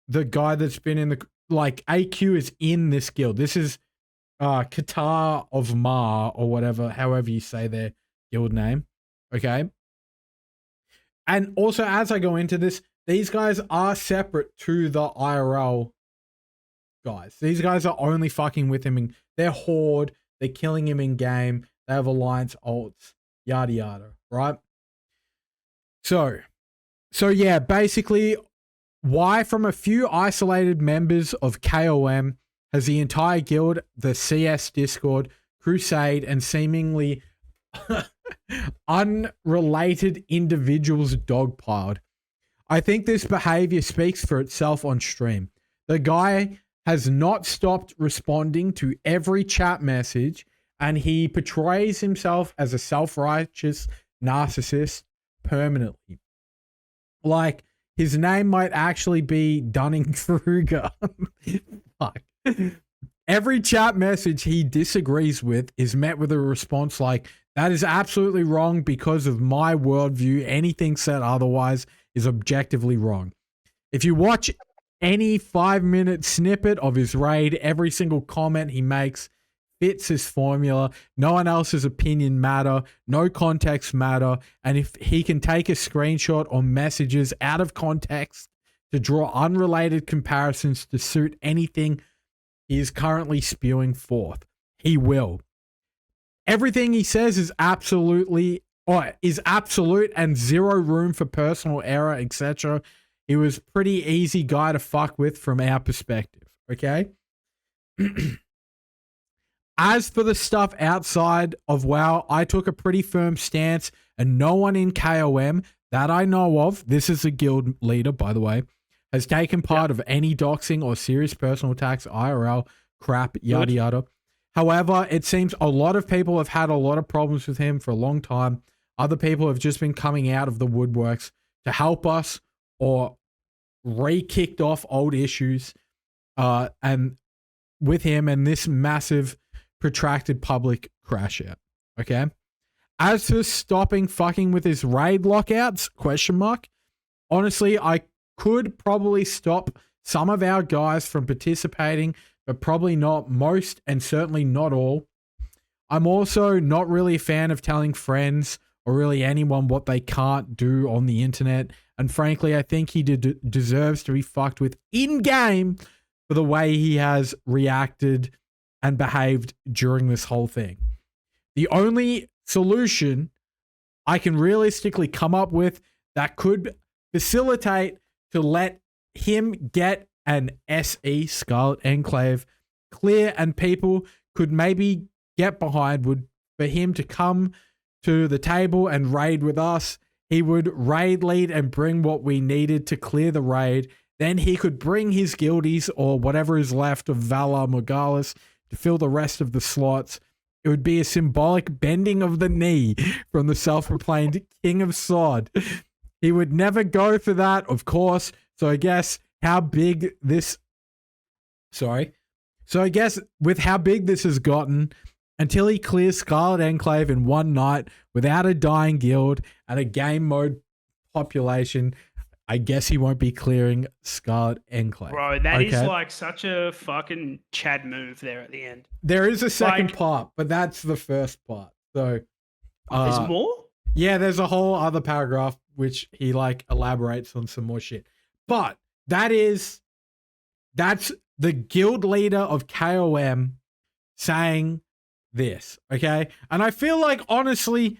S1: the guy that's been in the, like, AQ is in this guild. This is Qatar of Ma, or whatever, however you say their guild name. Okay. And also, as I go into this, these guys are separate to the IRL guys. These guys are only fucking with him. They're Horde. They're killing him in game. They have alliance ults, yada yada, right? So yeah, basically, why from a few isolated members of KOM has the entire guild, the CS Discord, Crusade, and seemingly unrelated individuals dogpiled? I think this behavior speaks for itself on stream. The guy has not stopped responding to every chat message, and he portrays himself as a self-righteous narcissist permanently. Like, his name might actually be Dunning-Kruger. Fuck. Every chat message he disagrees with is met with a response like, that is absolutely wrong because of my worldview. Anything said otherwise is objectively wrong. If you watch any 5-minute snippet of his raid, every single comment he makes fits his formula. No one else's opinion matter. No context matter. And if he can take a screenshot or messages out of context to draw unrelated comparisons to suit anything he is currently spewing forth, he will. Everything he says is absolute and zero room for personal error, etc. He was pretty easy guy to fuck with from our perspective, okay? As for the stuff outside of WoW, I took a pretty firm stance, and no one in KOM that I know of, this is a guild leader, by the way, has taken part of any doxing or serious personal attacks, IRL, crap, yada yada. However, it seems a lot of people have had a lot of problems with him for a long time. Other people have just been coming out of the woodworks to help us or re-kicked off old issues and with him and this massive protracted public crash out. Okay. As for stopping fucking with his raid lockouts, ? Honestly, I could probably stop some of our guys from participating, but probably not most, and certainly not all. I'm also not really a fan of telling friends or really anyone what they can't do on the internet. And frankly, I think he deserves to be fucked with in-game for the way he has reacted and behaved during this whole thing. The only solution I can realistically come up with that could facilitate to let him get an SE, Scarlet Enclave, clear and people could maybe get behind would for him to come to the table and raid with us. He would raid lead and bring what we needed to clear the raid. Then he could bring his guildies or whatever is left of Valar Morghulis to fill the rest of the slots. It would be a symbolic bending of the knee from the self-proclaimed King of Sod. He would never go for that, of course. So I guess with how big this has gotten, until he clears Scarlet Enclave in one night without a dying guild and a game mode population, I guess he won't be clearing Scarlet Enclave.
S2: Bro, that is like such a fucking Chad move there at the end.
S1: There is a second part, but that's the first part. So
S2: there's more?
S1: Yeah, there's a whole other paragraph which he like elaborates on some more shit. But that's the guild leader of KOM saying this, okay? And I feel like, honestly,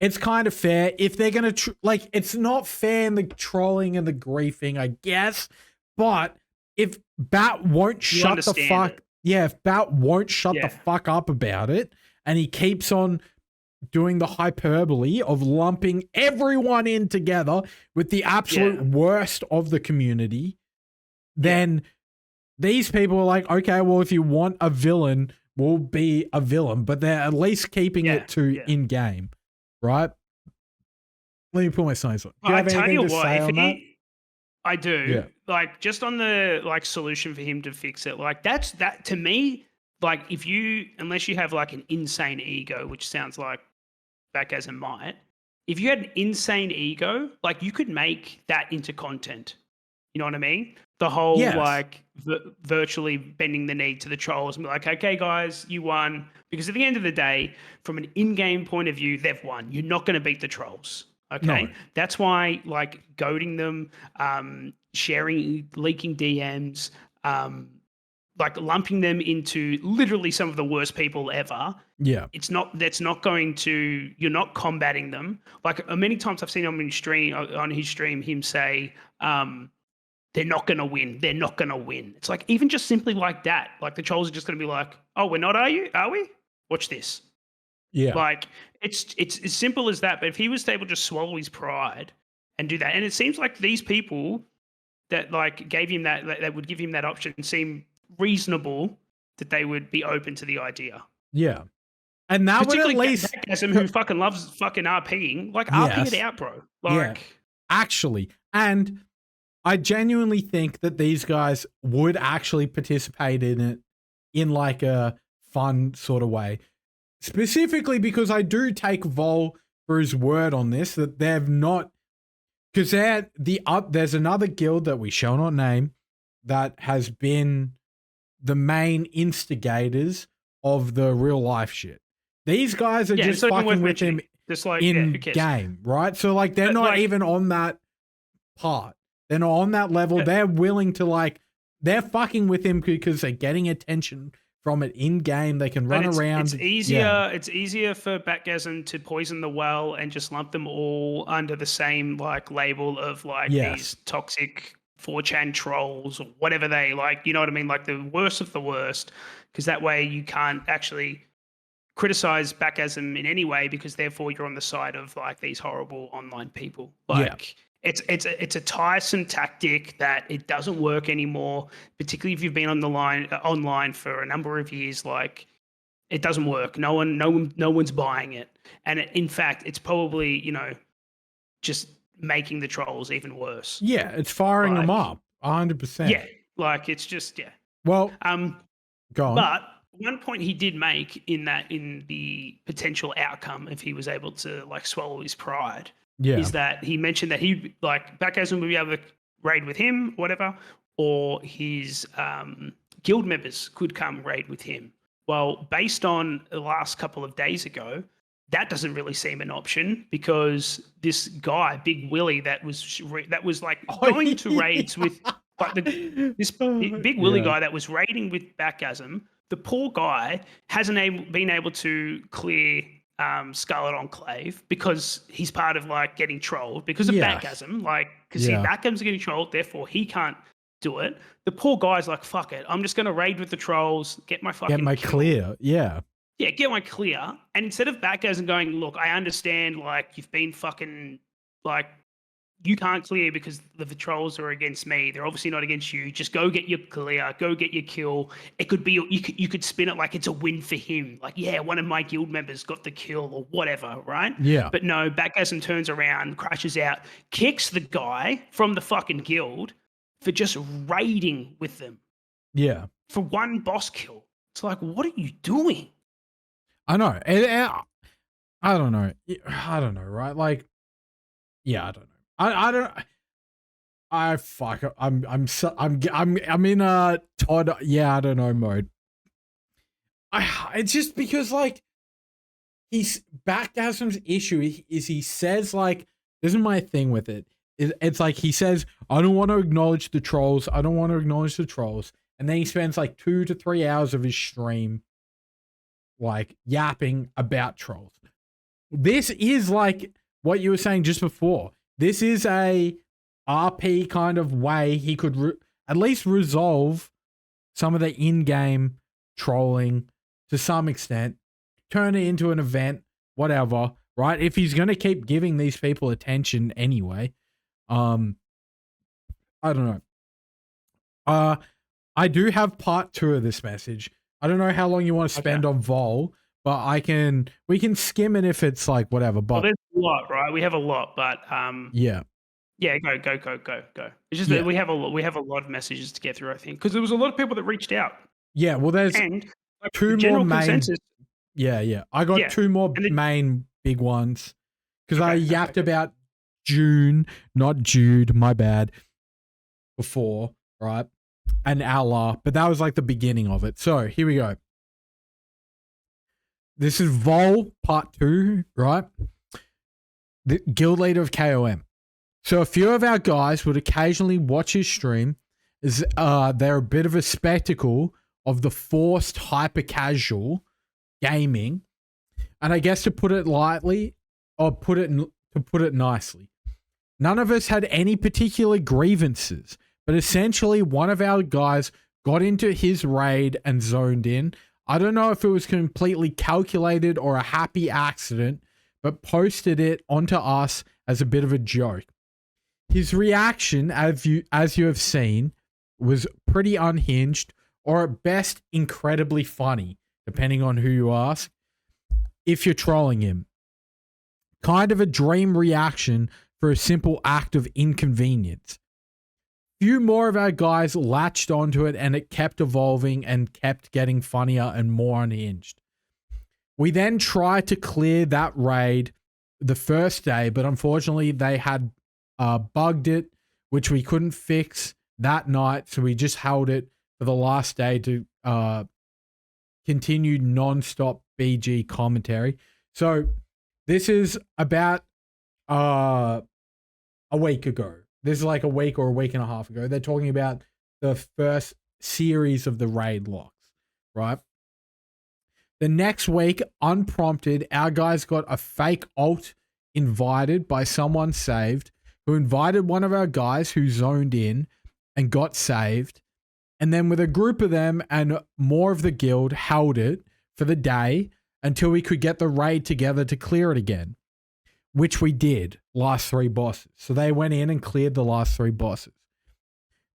S1: it's kind of fair if they're going to, it's not fair in the trolling and the griefing, I guess, but if Bat won't shut the fuck, if Bat won't shut the fuck up about it, and he keeps on doing the hyperbole of lumping everyone in together with the absolute worst of the community, then these people are like, okay, well, if you want a villain, we'll be a villain, but they're at least keeping it to in-game, right? Let me put my signs on. Do you have anything to say on that?
S2: I do. Yeah. Like, just on the solution for him to fix it, that to me like unless you have like an insane ego, which sounds like BATGASM might, if you had an insane ego, like you could make that into content. You know what I mean? The whole like virtually bending the knee to the trolls and be like, okay, guys, you won. Because at the end of the day, from an in-game point of view, they've won. You're not going to beat the trolls. Okay.
S1: No.
S2: That's why like goading them, sharing, leaking DMs, like lumping them into literally some of the worst people ever.
S1: Yeah.
S2: That's not going to, you're not combating them. Like many times I've seen on his stream, him say, they're not going to win. They're not going to win. It's like, even just simply like that, like the trolls are just going to be like, oh, we're not, are we? Watch this.
S1: Yeah.
S2: Like it's as simple as that. But if he was able to just swallow his pride and do that, and it seems like these people that like gave him that would give him that option seem reasonable, that they would be open to the idea.
S1: Yeah. And that would at least
S2: BATGASM, who fucking loves fucking RPing, like RP it out, bro. Like
S1: actually, and I genuinely think that these guys would actually participate in it in like a fun sort of way. Specifically because I do take Vol for his word on this, that they've not, because there's another guild that we shall not name that has been the main instigators of the real life shit. These guys are just fucking with him
S2: like,
S1: in game, right? So like they're not even on that part. They're not on that level. Yeah. They're willing to they're fucking with him because they're getting attention from it in game. They can run around.
S2: It's easier. Yeah. It's easier for BATGASM to poison the well and just lump them all under the same like label of like these toxic 4chan trolls or whatever they like. You know what I mean? Like the worst of the worst, because that way you can't actually criticize BATGASM in any way, because therefore you're on the side of like these horrible online people. Like. Yeah. It's a tiresome tactic that it doesn't work anymore, particularly if you've been online for a number of years. Like, it doesn't work. No one's buying it, and in fact, it's probably just making the trolls even worse.
S1: Yeah, it's firing them up 100%.
S2: Yeah, like it's just
S1: Well, go on.
S2: But one point he did make in the potential outcome if he was able to like swallow his pride. Yeah. Is that he mentioned that he like BATGASM would be able to raid with him, whatever, or his guild members could come raid with him. Well, based on the last couple of days ago, that doesn't really seem an option, because this guy, Big Willie, that was like going to raids with like this Big Willie guy that was raiding with BATGASM. The poor guy hasn't been able to clear Scarlet Enclave because he's part of like getting trolled because of BATGASM, like because BATGASM's getting trolled, therefore he can't do it. The poor guy's like, fuck it, I'm just gonna raid with the trolls, get my
S1: clear,
S2: get my clear. And instead of BATGASM going, look, I understand, like you've been fucking like you can't clear because the trolls are against me. They're obviously not against you. Just go get your clear. Go get your kill. It could be you could spin it like it's a win for him. Like, yeah, one of my guild members got the kill or whatever, right?
S1: Yeah.
S2: But no, BATGASM turns around, crashes out, kicks the guy from the fucking guild for just raiding with them.
S1: Yeah.
S2: For one boss kill. It's like, what are you doing?
S1: I know. I don't know. I don't know, right? Like, yeah, I don't know. I don't. I'm in a Todd. Yeah, I don't know mode. It's just because like he's BATGASM's issue is he says like, this is my thing with it. It's like he says, I don't want to acknowledge the trolls. I don't want to acknowledge the trolls. And then he spends like 2 to 3 hours of his stream like yapping about trolls. This is like what you were saying just before. This is a RP kind of way he could at least resolve some of the in-game trolling to some extent, turn it into an event, whatever, right? If he's going to keep giving these people attention anyway. I don't know. I do have part 2 of this message. I don't know how long you want to spend on Vol, but we can skim it if it's like whatever. But
S2: there's a lot, right? We have a lot, but
S1: yeah,
S2: go. It's just that we have a lot of messages to get through, I think, because there was a lot of people that reached out.
S1: Yeah, well, there's
S2: and Like,
S1: two
S2: the
S1: more
S2: general
S1: main.
S2: consensus.
S1: Yeah. I got
S2: Yeah,
S1: two more
S2: and the-
S1: main big ones because I
S2: Okay,
S1: yapped
S2: okay.
S1: about June, not Jude. My bad. Before, right? And Allah, but that was like the beginning of it. So here we go. This is Vol Part 2, right? The guild leader of KOM. So a few of our guys would occasionally watch his stream. They're a bit of a spectacle of the forced hyper casual gaming, and I guess to put it lightly, or to put it nicely, none of us had any particular grievances, but essentially one of our guys got into his raid and zoned in. I don't know if it was completely calculated or a happy accident, but posted it onto us as a bit of a joke. His reaction, as you have seen, was pretty unhinged, or at best incredibly funny, depending on who you ask, if you're trolling him. Kind of a dream reaction for a simple act of inconvenience. Few more of our guys latched onto it, and it kept evolving and kept getting funnier and more unhinged. We then tried to clear that raid the first day, but unfortunately they had bugged it, which we couldn't fix that night, so we just held it for the last day to continue non-stop BG commentary. So this is about a week ago. This is like a week or a week and a half ago. They're talking about the first series of the raid locks, right? The next week, unprompted, our guys got a fake alt invited by someone saved, who invited one of our guys who zoned in and got saved. And then with a group of them and more of the guild, held it for the day until we could get the raid together to clear it again, which we did, last 3 bosses. So they went in and cleared the last 3 bosses.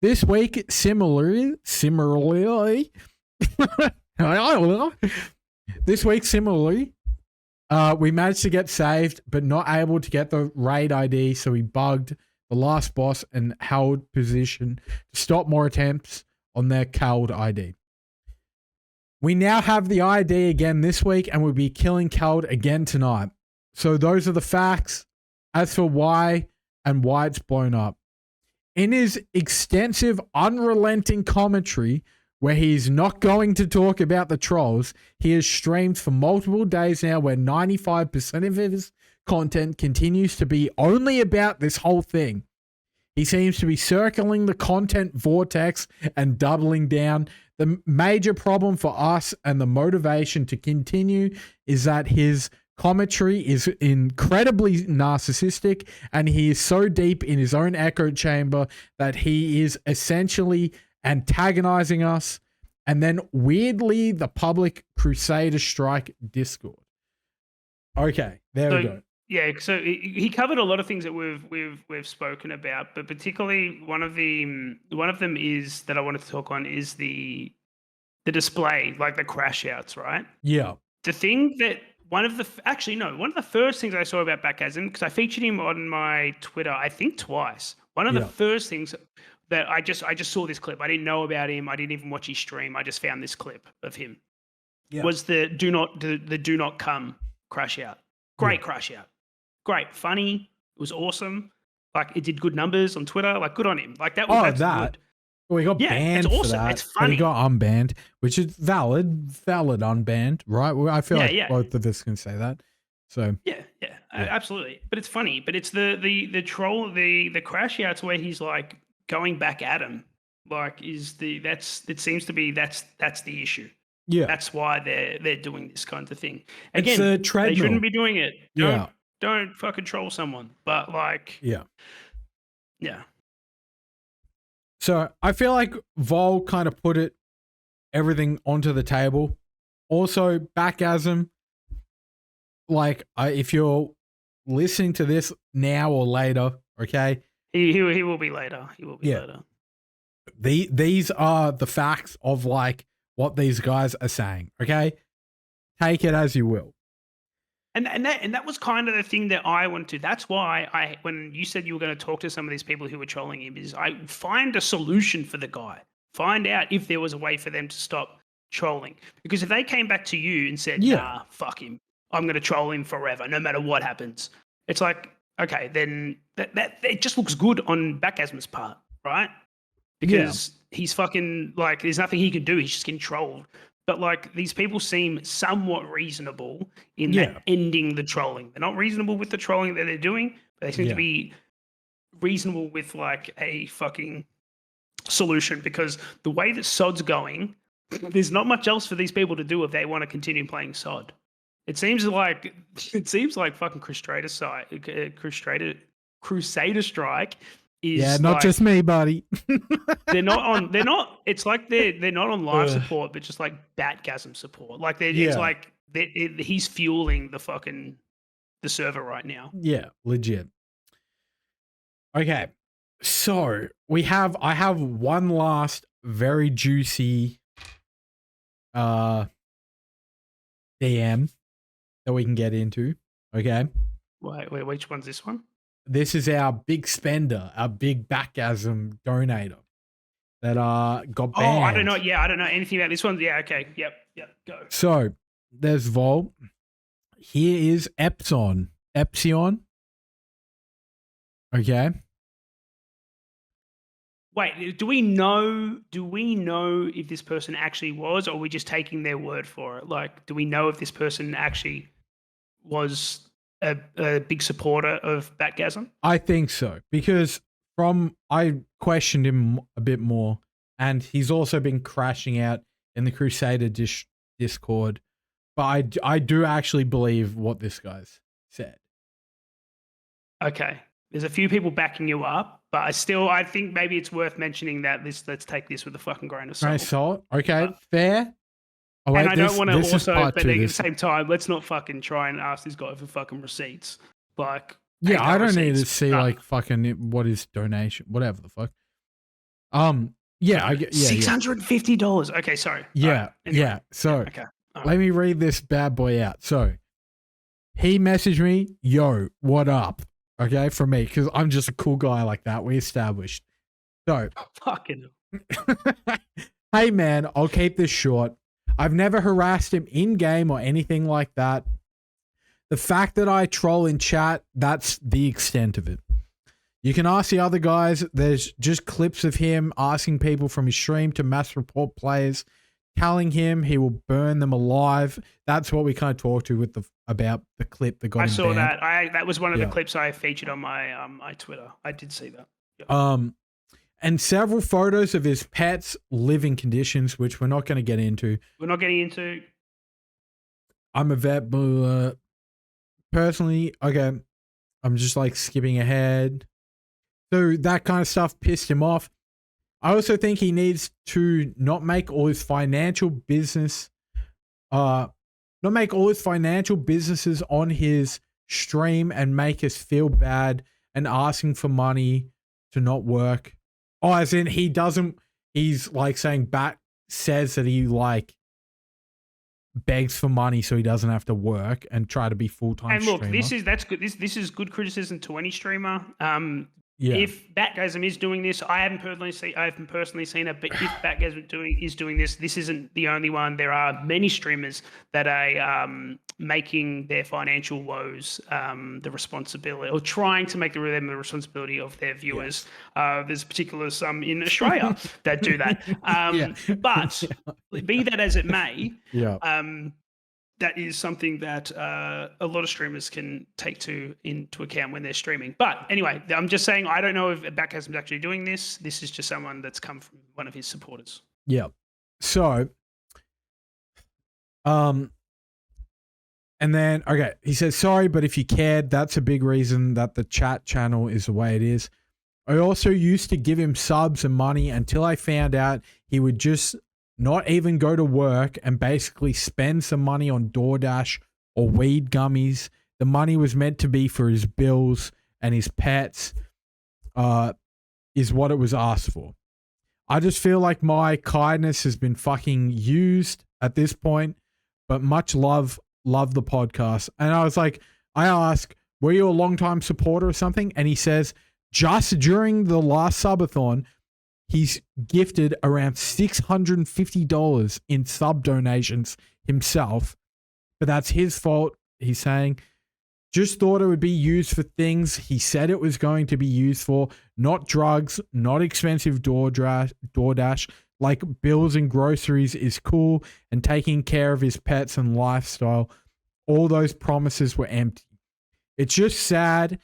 S1: This week, similarly, we managed to get saved, but not able to get the raid ID, so we bugged the last boss and held position to stop more attempts on their Cald ID. We now have the ID again this week, and we'll be killing Cald again tonight. So those are the facts. As for why and why it's blown up. In his extensive, unrelenting commentary, where he's not going to talk about the trolls, he has streamed for multiple days now where 95% of his content continues to be only about this whole thing. He seems to be circling the content vortex and doubling down. The major problem for us and the motivation to continue is that his commentary is incredibly narcissistic, and he is so deep in his own echo chamber that he is essentially antagonizing us. And then weirdly, the public Crusader Strike Discord. Okay, there we go.
S2: Yeah, so he covered a lot of things that we've spoken about, but particularly one of them is that I wanted to talk on is the display, like the crash outs, right?
S1: Yeah.
S2: The thing that one of the first things I saw about BATGASM, because I featured him on my Twitter, I think twice. One of the first things that I just saw this clip. I didn't know about him. I didn't even watch his stream. I just found this clip of him. Yeah. Was the do not come crash out. Great crash out. Great, funny. It was awesome. Like, it did good numbers on Twitter. Like, good on him. Like, that's good.
S1: Well, he got banned
S2: it's
S1: for
S2: awesome.
S1: that.
S2: It's funny.
S1: But he got unbanned, which is valid unbanned, right? I feel like both of us can say that. So
S2: yeah, absolutely. But it's funny. But it's the troll, the crash outs where he's like going back at him. Like, it seems to be that's the issue.
S1: Yeah,
S2: that's why they're doing this kind of thing. Again,
S1: it's a treadmill.
S2: They shouldn't be doing it.
S1: Yeah.
S2: Don't fucking troll someone. But like,
S1: yeah.
S2: So
S1: I feel like Vol kind of put everything onto the table. Also, BATGASM, like, if you're listening to this now or later, okay?
S2: He will be later. He will be later.
S1: These are the facts of like what these guys are saying, okay? Take it as you will.
S2: And that was kind of the thing that I wanted to. That's why when you said you were going to talk to some of these people who were trolling him, is I find a solution for the guy. Find out if there was a way for them to stop trolling. Because if they came back to you and said, nah, fuck him, I'm going to troll him forever, no matter what happens. It's like, okay, then that it just looks good on BATGASM's part, right? Because he's fucking, like, there's nothing he can do. He's just getting trolled. But, like, these people seem somewhat reasonable in that ending the trolling. They're not reasonable with the trolling that they're doing, but they seem to be reasonable with, like, a fucking solution. Because the way that SOD's going, there's not much else for these people to do if they want to continue playing SOD. It seems like fucking Crusader Strike is
S1: not just me, buddy.
S2: It's like they're not on live support, but just like BATGASM support. Like it's like he's fueling the server right now.
S1: Yeah, legit. Okay, so I have one last very juicy DM that we can get into. Okay.
S2: Wait, which one's this one?
S1: This is our big spender, our big BATGASM donator that got banned.
S2: Oh, I don't know. Yeah, I don't know anything about this one. Yeah, okay. Yep, go.
S1: So there's Vol. Here is Epsilon. Okay.
S2: Wait, do we know if this person actually was, or are we just taking their word for it? Like, do we know if this person actually was a big supporter of BATGASM?
S1: I think so, because I questioned him a bit more, and he's also been crashing out in the Crusader Discord. But I do actually believe what this guy's said.
S2: Okay. There's a few people backing you up, but I think maybe it's worth mentioning that let's take this with a fucking grain of salt.
S1: Okay, fair.
S2: Oh, wait, and I don't want to also, but at the same time, let's not fucking try and ask this guy for fucking receipts. Like,
S1: I don't need to see like fucking what is donation, whatever the fuck.
S2: $650. Okay, sorry.
S1: Yeah, anyway. So let me read this bad boy out. So he messaged me, yo, what up? Okay, from me, because I'm just a cool guy like that. We established. So
S2: fucking.
S1: Hey man, I'll keep this short. I've never harassed him in game or anything like that. The fact that I troll in chat, that's the extent of it. You can ask the other guys. There's just clips of him asking people from his stream to mass report players, telling him he will burn them alive. That's what we kind of talked to about the clip that got him
S2: I saw
S1: banned.
S2: that was one of the clips I featured on my my Twitter. I did see that.
S1: Yeah. And several photos of his pets' living conditions, which we're not going to get into.
S2: We're not getting into.
S1: I'm a vet, but personally, okay, I'm just like skipping ahead. So that kind of stuff pissed him off. I also think he needs to not make all his financial businesses on his stream and make us feel bad and asking for money to not work. Oh, as in he's like saying Bat says that he like begs for money so he doesn't have to work and try to be full-time streamer.
S2: And look, that's good. This is good criticism to any streamer. If BATGASM is doing this, I haven't personally seen it, but if BATGASM is doing this, this isn't the only one. There are many streamers that are making their financial woes the responsibility, or trying to make them the responsibility of their viewers. Yes. There's particular some in Australia that do that. But be that as it may, that is something that a lot of streamers can take into account when they're streaming. But anyway, I'm just saying, I don't know if BATGASM is actually doing this. This is just someone that's come from one of his supporters.
S1: Yeah. So, and then, okay, he says, sorry, but if you cared, that's a big reason that the chat channel is the way it is. I also used to give him subs and money until I found out he would just not even go to work and basically spend some money on DoorDash or weed gummies. The money was meant to be for his bills and his pets, is what it was asked for. I just feel like my kindness has been fucking used at this point, but much love the podcast. And I was like, I asked, were you a long-time supporter or something? And he says, just during the last subathon, he's gifted around $650 in sub donations himself, but that's his fault. He's saying, just thought it would be used for things he said it was going to be used for, not drugs, not expensive DoorDash, like bills and groceries is cool, and taking care of his pets and lifestyle. All those promises were empty. It's just sad.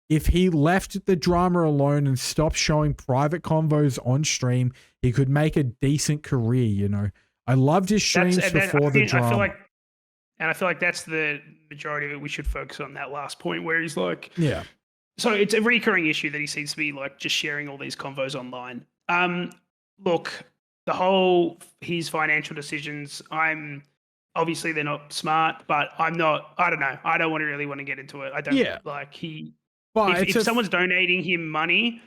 S1: If he left the drama alone and stopped showing private convos on stream, he could make a decent career, you know. I loved his streams before the drama.
S2: I feel like that's the majority of it. We should focus on that last point where he's like,
S1: yeah.
S2: So it's a recurring issue that he seems to be like just sharing all these convos online. Look, his financial decisions, obviously they're not smart, but I don't know. I don't really want to get into it. I don't if someone's donating him money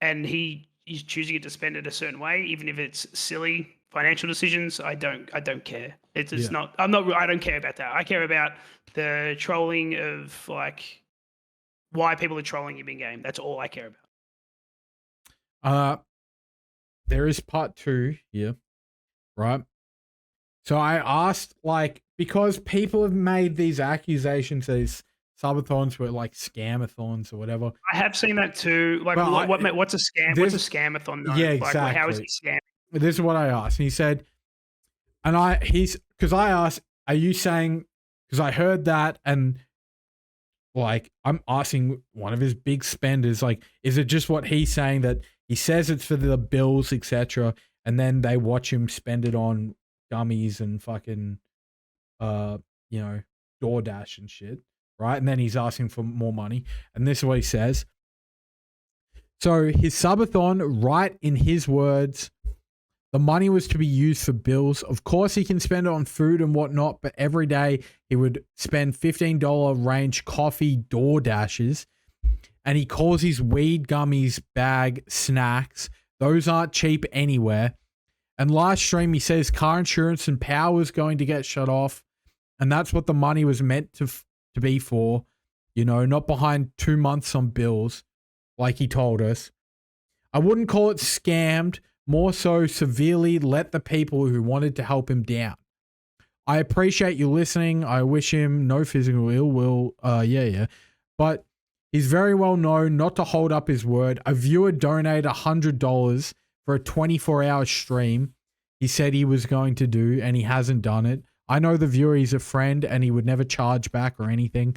S2: and he's choosing it to spend it a certain way, even if it's silly financial decisions, I don't care. It's just not. I don't care about that. I care about the trolling of like why people are trolling him in game. That's all I care
S1: about. There is part 2 here, right? So I asked, like, because people have made these accusations, these subathons were like scamathons or whatever.
S2: I have seen that too. Like, what's a scam? What's a scamathon? Though?
S1: Yeah, exactly.
S2: Like, how is he scamming?
S1: This is what I asked. And he said, because I asked, are you saying, because I heard that, and like, I'm asking one of his big spenders, like, is it just what he's saying that he says it's for the bills, etc., and then they watch him spend it on gummies and fucking, DoorDash and shit, right? And then he's asking for more money. And this is what he says. So his subathon, right in his words, the money was to be used for bills. Of course, he can spend it on food and whatnot, but every day he would spend $15 range coffee DoorDashes, and he calls his weed gummies bag snacks. Those aren't cheap anywhere. And last stream, he says car insurance and power is going to get shut off, and that's what the money was meant to be for, you know, not behind 2 months on bills, like he told us. I wouldn't call it scammed, more so severely let the people who wanted to help him down. I appreciate you listening. I wish him no physical ill will. But he's very well known not to hold up his word. A viewer donated $100 for a 24-hour stream he said he was going to do, and he hasn't done it. I know the viewer, he's a friend, and he would never charge back or anything.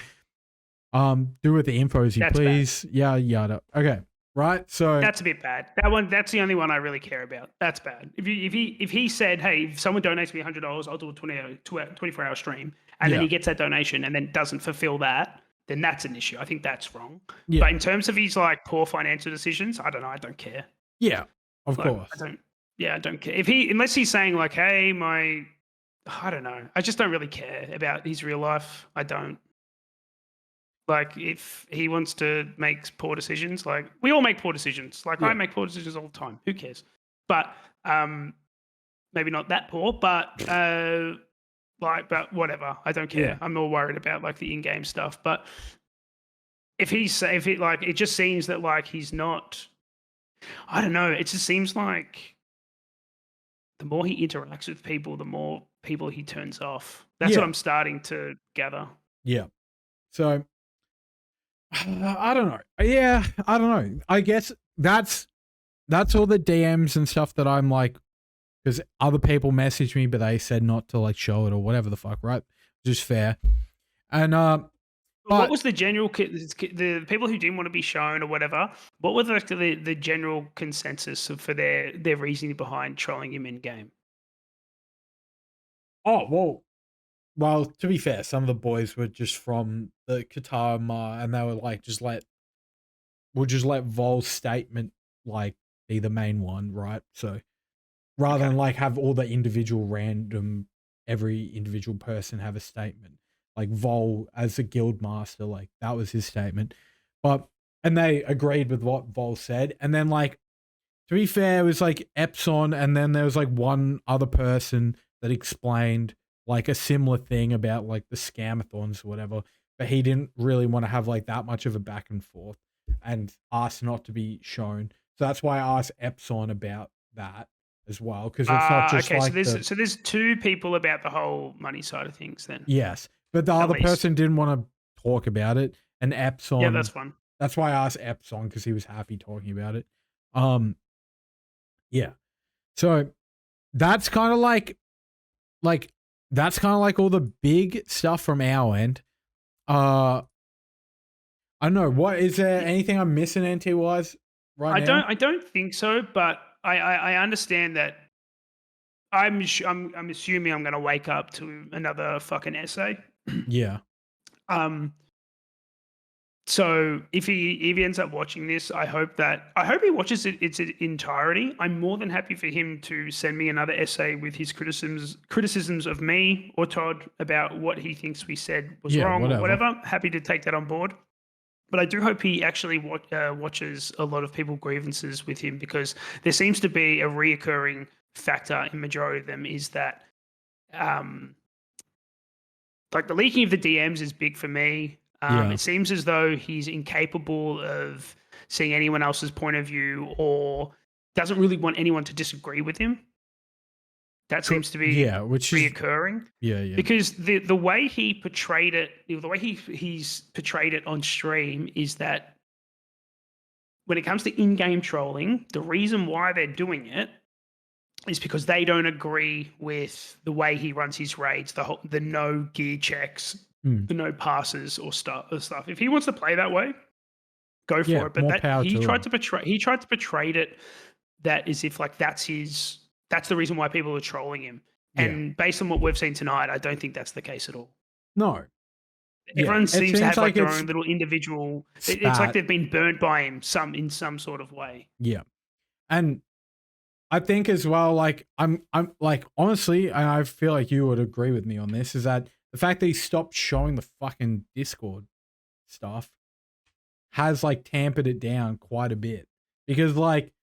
S1: Do with the info as you please. Bad. Yeah, yada. Okay, right. So
S2: that's a bit bad. That's the only one I really care about. That's bad. If he said, hey, if someone donates me $100, I'll do a 24-hour stream, and then he gets that donation and then doesn't fulfill that, then that's an issue. I think that's wrong. Yeah. But in terms of his like poor financial decisions, I don't know. I don't care.
S1: Yeah, of course.
S2: I don't care. Unless he's saying like, hey, I don't know. I just don't really care about his real life. I don't. Like, if he wants to make poor decisions, like, we all make poor decisions. Like, I make poor decisions all the time. Who cares? But maybe not that poor, but but whatever. I don't care. Yeah. I'm more worried about like the in-game stuff. But it just seems that like he's not. I don't know. It just seems like the more he interacts with people, the more people he turns off. That's what I'm starting to gather.
S1: Yeah. So I don't know. Yeah, I don't know. I guess that's all the DMs and stuff that I'm like, because other people messaged me, but they said not to like show it or whatever the fuck, right? Just fair. And
S2: what was the general the people who didn't want to be shown or whatever? What was the general consensus for their reasoning behind trolling him in game?
S1: Oh well, to be fair, some of the boys were just from the Qatar and they were like, we'll just let Vol's statement like be the main one, right? So rather than like have all the every individual person have a statement. Like Vol as a guild master, like that was his statement. And they agreed with what Vol said. And then like, to be fair, it was like Epson, and then there was like one other person that explained like a similar thing about like the scamathons or whatever, but he didn't really want to have like that much of a back and forth and asked not to be shown. So that's why I asked Epson about that as well, because it's not just
S2: okay,
S1: like
S2: so there's two people about the whole money side of things then.
S1: yes, but the
S2: At
S1: other
S2: least.
S1: person didn't want to talk about it, and Epson.
S2: Yeah, that's fine.
S1: That's why I asked Epson because he was happy talking about it. Yeah. So that's kind of like that's kind of like all the big stuff from our end. I don't know. What is there anything I'm missing NT wise right now?
S2: I don't think so, but I understand that. I'm assuming I'm going to wake up to another fucking essay.
S1: Yeah.
S2: So if he ends up watching this, I hope he watches its entirety. I'm more than happy for him to send me another essay with his criticisms of me or Todd about what he thinks we said was wrong or whatever. Happy to take that on board. But I do hope he actually watches a lot of people grievances with him, because there seems to be a reoccurring factor in majority of them is that like the leaking of the DMs is big for me. It seems as though he's incapable of seeing anyone else's point of view or doesn't really want anyone to disagree with him. That seems to be reoccurring.
S1: Yeah.
S2: Because the way he portrayed it, the way he's portrayed it on stream is that when it comes to in-game trolling, the reason why they're doing it is because they don't agree with the way he runs his raids, the no gear checks, the no passes or stuff. If he wants to play that way, go for it. But he tried to portray it that as if like that's the reason why people are trolling him. And based on what we've seen tonight, I don't think that's the case at all.
S1: No.
S2: Everyone seems to have like their own little individual. It's like they've been burnt by him in some sort of way.
S1: Yeah, and I think as well, like I'm like honestly, and I feel like you would agree with me on this, is that the fact that he stopped showing the fucking Discord stuff has like tampered it down quite a bit. Because like,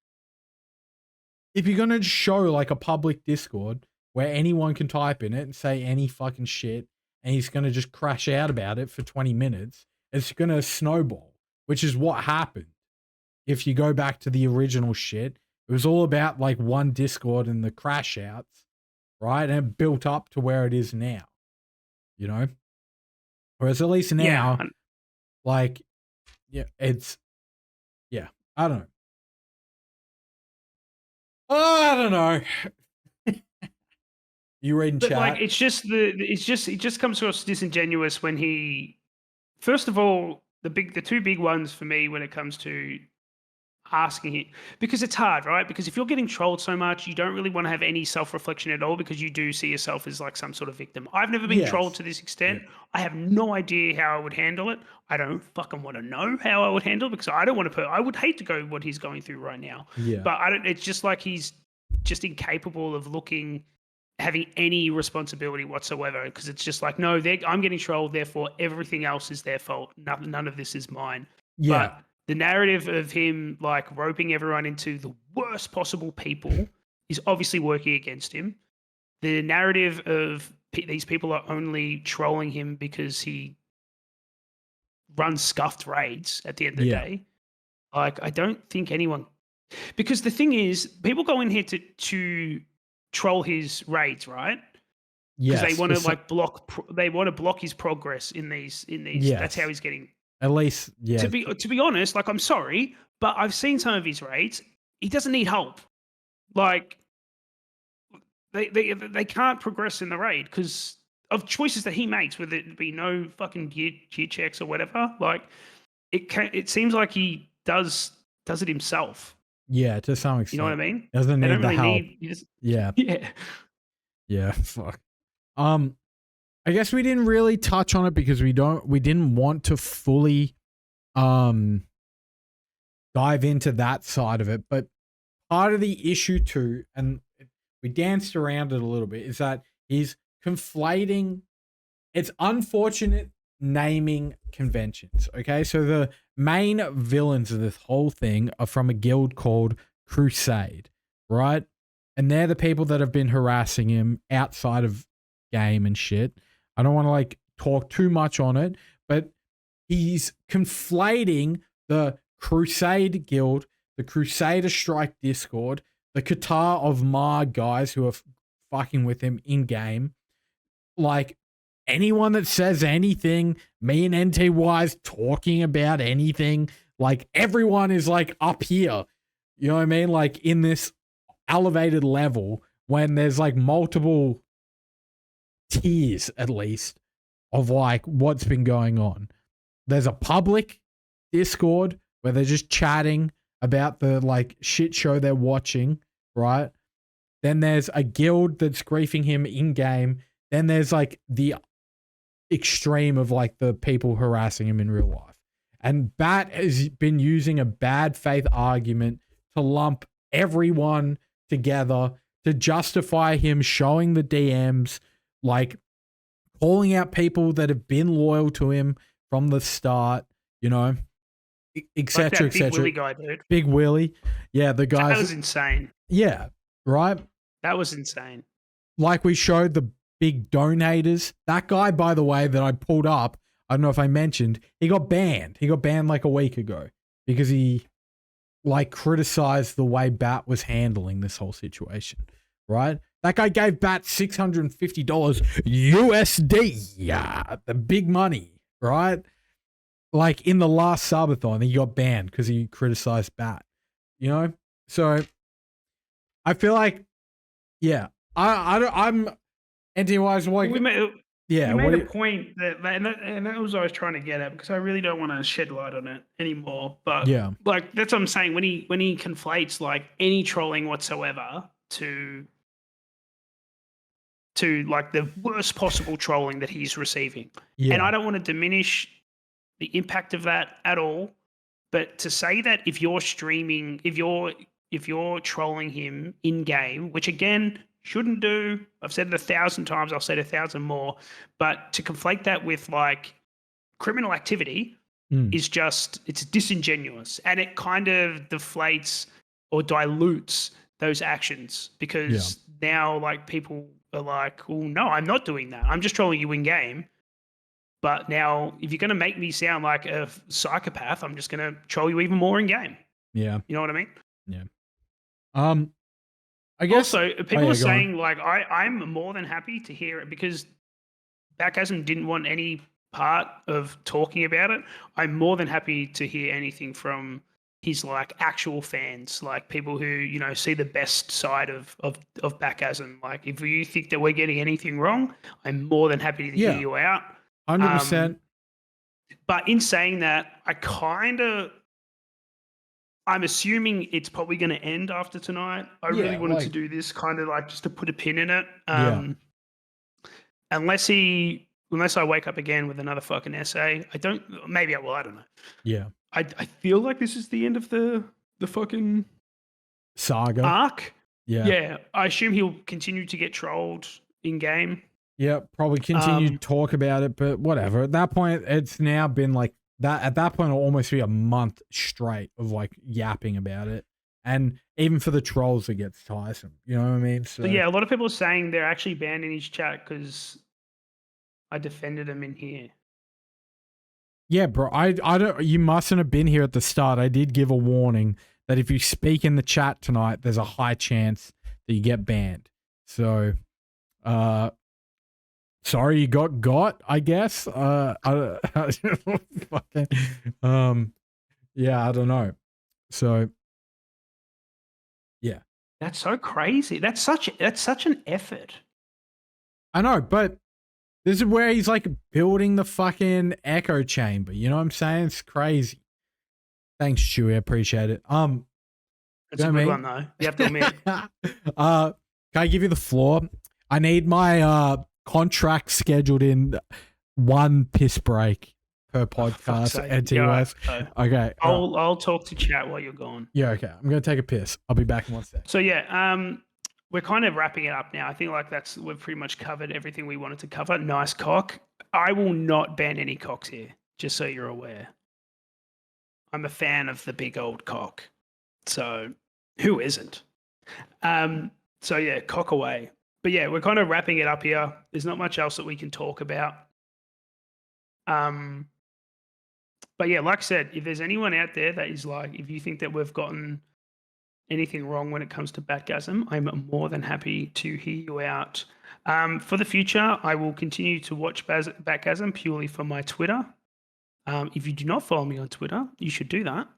S1: if you're gonna show like a public Discord where anyone can type in it and say any fucking shit, and he's gonna just crash out about it for 20 minutes, it's gonna snowball, which is what happened. If you go back to the original shit, it was all about like one Discord and the crash outs, right? And it built up to where it is now, you know? Whereas at least now, like, I don't know. Oh, I don't know. You reading chat?
S2: Like, it just comes across disingenuous when he, first of all, the two big ones for me when it comes to asking it, because it's hard, right? Because if you're getting trolled so much, you don't really want to have any self-reflection at all, because you do see yourself as like some sort of victim. I've never been trolled to this extent. Yeah. I have no idea how I would handle it. I don't fucking want to know how I would handle it, because I don't want to I would hate to go what he's going through right now.
S1: Yeah.
S2: But it's just like he's just incapable of having any responsibility whatsoever, because it's just like, no, I'm getting trolled, therefore everything else is their fault. None of this is mine.
S1: Yeah.
S2: But the narrative of him like roping everyone into the worst possible people is obviously working against him. The narrative of these people are only trolling him because he runs scuffed raids at the end of the day. Like, I don't think anyone, because the thing is, people go in here to troll his raids, right? Because they want to like block his progress in these. Yes. That's how he's getting.
S1: At least, yeah.
S2: To be honest, like, I'm sorry, but I've seen some of his raids. He doesn't need help. Like, they can't progress in the raid because of choices that he makes, whether it be no fucking gear checks or whatever. Like, it seems like he does it himself.
S1: Yeah, to some extent.
S2: You know what I mean?
S1: Doesn't need the help. Yeah. Yeah. Fuck. I guess we didn't really touch on it because we didn't want to fully dive into that side of it. But part of the issue too, and we danced around it a little bit, is that he's conflating. It's unfortunate naming conventions. Okay, so the main villains of this whole thing are from a guild called Crusade, right? And they're the people that have been harassing him outside of game and shit. I don't want to like talk too much on it, but he's conflating the Crusade guild, the Crusader Strike Discord, the Qatar of Ma guys who are fucking with him in game. Like, anyone that says anything, me and NTY's talking about anything, like, everyone is like up here. You know what I mean? Like, in this elevated level when there's like multiple tiers, at least, of like what's been going on. There's a public Discord where they're just chatting about the like shit show they're watching, right? Then there's a guild that's griefing him in game. Then there's like the extreme of like the people harassing him in real life. And Bat has been using a bad faith argument to lump everyone together to justify him showing the DMs, like calling out people that have been loyal to him from the start, you know, etc.,
S2: like that Big
S1: etc.
S2: Willie guy, dude.
S1: Big Willie. Yeah, the guys.
S2: That was insane.
S1: Yeah, right?
S2: That was insane.
S1: Like we showed the big donators. That guy, by the way, that I pulled up, I don't know if I mentioned, he got banned. He got banned like a week ago because he like criticized the way Bat was handling this whole situation, right? That guy gave Bat $650 USD. Yeah, the big money, right? Like in the last subathon, he got banned because he criticized Bat, you know? So I feel like, yeah, I'm NT-wise, like,
S2: We made,
S1: yeah,
S2: you made a point and that was what I was trying to get at, because I really don't want to shed light on it anymore. But
S1: yeah,
S2: like that's what I'm saying, when he conflates like any trolling whatsoever to like the worst possible trolling that he's receiving.
S1: yeah,
S2: And I don't want to diminish the impact of that at all, but to say that if you're streaming, if you're trolling him in game, which again shouldn't do, I've said it 1,000 times, I'll say it 1,000 more, but to conflate that with like criminal activity is just, it's disingenuous, and it kind of deflates or dilutes those actions, because now like people are like, oh no, I'm not doing that, I'm just trolling you in game. But now, if you're going to make me sound like a psychopath, I'm just going to troll you even more in game.
S1: yeah,
S2: You know what I mean?
S1: yeah. I guess
S2: also people are saying like, I'm more than happy to hear it, because BATGASM didn't want any part of talking about it. I'm more than happy to hear anything from his like actual fans, like people who, you know, see the best side of BATGASM. Like if you think that we're getting anything wrong, I'm more than happy to hear you out.
S1: 100%.
S2: But in saying that, I'm assuming it's probably going to end after tonight. I really wanted to do this kind of like just to put a pin in it. Unless I wake up again with another fucking essay. I don't know.
S1: Yeah.
S2: I feel like this is the end of the fucking
S1: saga
S2: arc.
S1: Yeah.
S2: Yeah. I assume he'll continue to get trolled in game.
S1: Yeah, probably continue to talk about it, but whatever. At that point, it's now been like that. At that point, it'll almost be a month straight of like yapping about it. And even for the trolls, it gets tiresome. You know what I mean? So
S2: yeah, a lot of people are saying they're actually banned in his chat because I defended him in here.
S1: Yeah, bro. I don't. You mustn't have been here at the start. I did give a warning that if you speak in the chat tonight, there's a high chance that you get banned. So, sorry you got, I guess. Yeah, I don't know. So, yeah.
S2: That's so crazy. That's such an effort.
S1: I know, but this is where he's like building the fucking echo chamber. You know what I'm saying? It's crazy. Thanks, Chewy. I appreciate it.
S2: It's a good one though. You have to admit.
S1: Can I give you the floor? I need my contract scheduled in one piss break per podcast. Okay.
S2: I'll talk to chat while you're gone.
S1: Yeah, okay. I'm gonna take a piss. I'll be back in 1 sec.
S2: So yeah, we're kind of wrapping it up now. I think like we've pretty much covered everything we wanted to cover. Nice cock. I will not ban any cocks here, just so you're aware. I'm a fan of the big old cock. So who isn't? So yeah, cock away. But yeah, we're kind of wrapping it up here. There's not much else that we can talk about. But yeah, like I said, if there's anyone out there that is like, if you think that we've gotten anything wrong when it comes to BATGASM, I'm more than happy to hear you out. For the future, I will continue to watch BATGASM purely for my Twitter. If you do not follow me on Twitter, you should do that.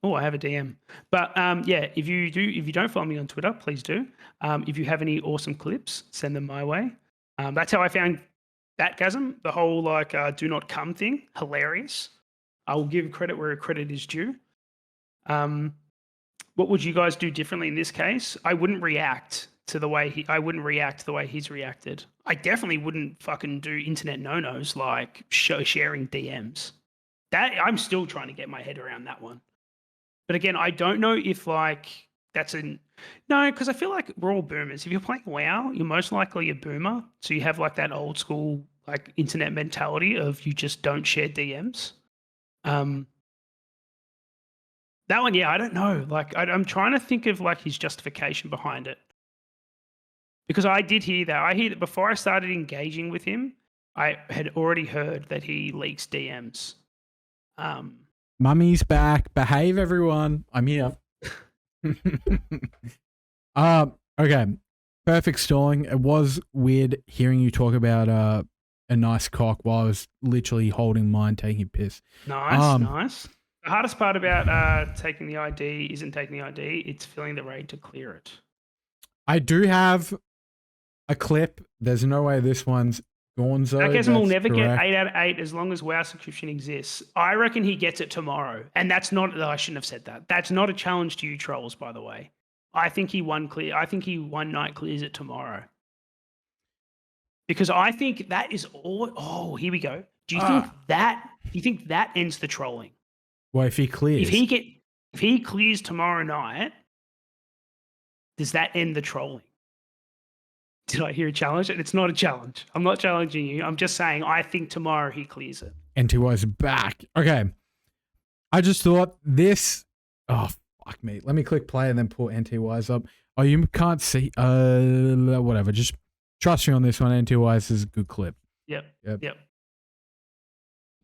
S2: Oh, I have a DM. But yeah, if you don't follow me on Twitter, please do. If you have any awesome clips, send them my way. That's how I found BATGASM, the whole like do not come thing. Hilarious. I will give credit where credit is due. What would you guys do differently in this case? I wouldn't react to the way he's reacted. I definitely wouldn't fucking do internet no-nos like sharing DMs. That I'm still trying to get my head around that one. But again, I don't know if like no, because I feel like we're all boomers. If you're playing WoW, you're most likely a boomer. So you have like that old school like internet mentality of you just don't share DMs. That one, yeah, I don't know. Like I'm trying to think of like his justification behind it. Because I did hear that. I hear that before I started engaging with him, I had already heard that he leaks DMs.
S1: Mummy's back. Behave, everyone. I'm here. Okay. Perfect stalling. It was weird hearing you talk about a nice cock while I was literally holding mine, taking a piss.
S2: Nice. The hardest part about taking the ID isn't taking the ID; it's filling the raid to clear it.
S1: I do have a clip. There's no way this one's Gonzo.
S2: BATGASM will never get 8 out of 8 as long as WoW subscription exists. I reckon he gets it tomorrow. And that's not, I shouldn't have said that. That's not a challenge to you trolls, by the way. I think he one night clears it tomorrow. Because I think that is all. Oh, here we go. Do you think that ends the trolling?
S1: Well, if he clears.
S2: If he clears tomorrow night, does that end the trolling? Did I hear a challenge? It's not a challenge. I'm not challenging you. I'm just saying I think tomorrow he clears it.
S1: NTY's back. Okay. I just thought this. Oh, fuck me. Let me click play and then pull NTY's up. Oh, you can't see. Whatever. Just trust me on this one. NTY's is a good clip.
S2: Yep.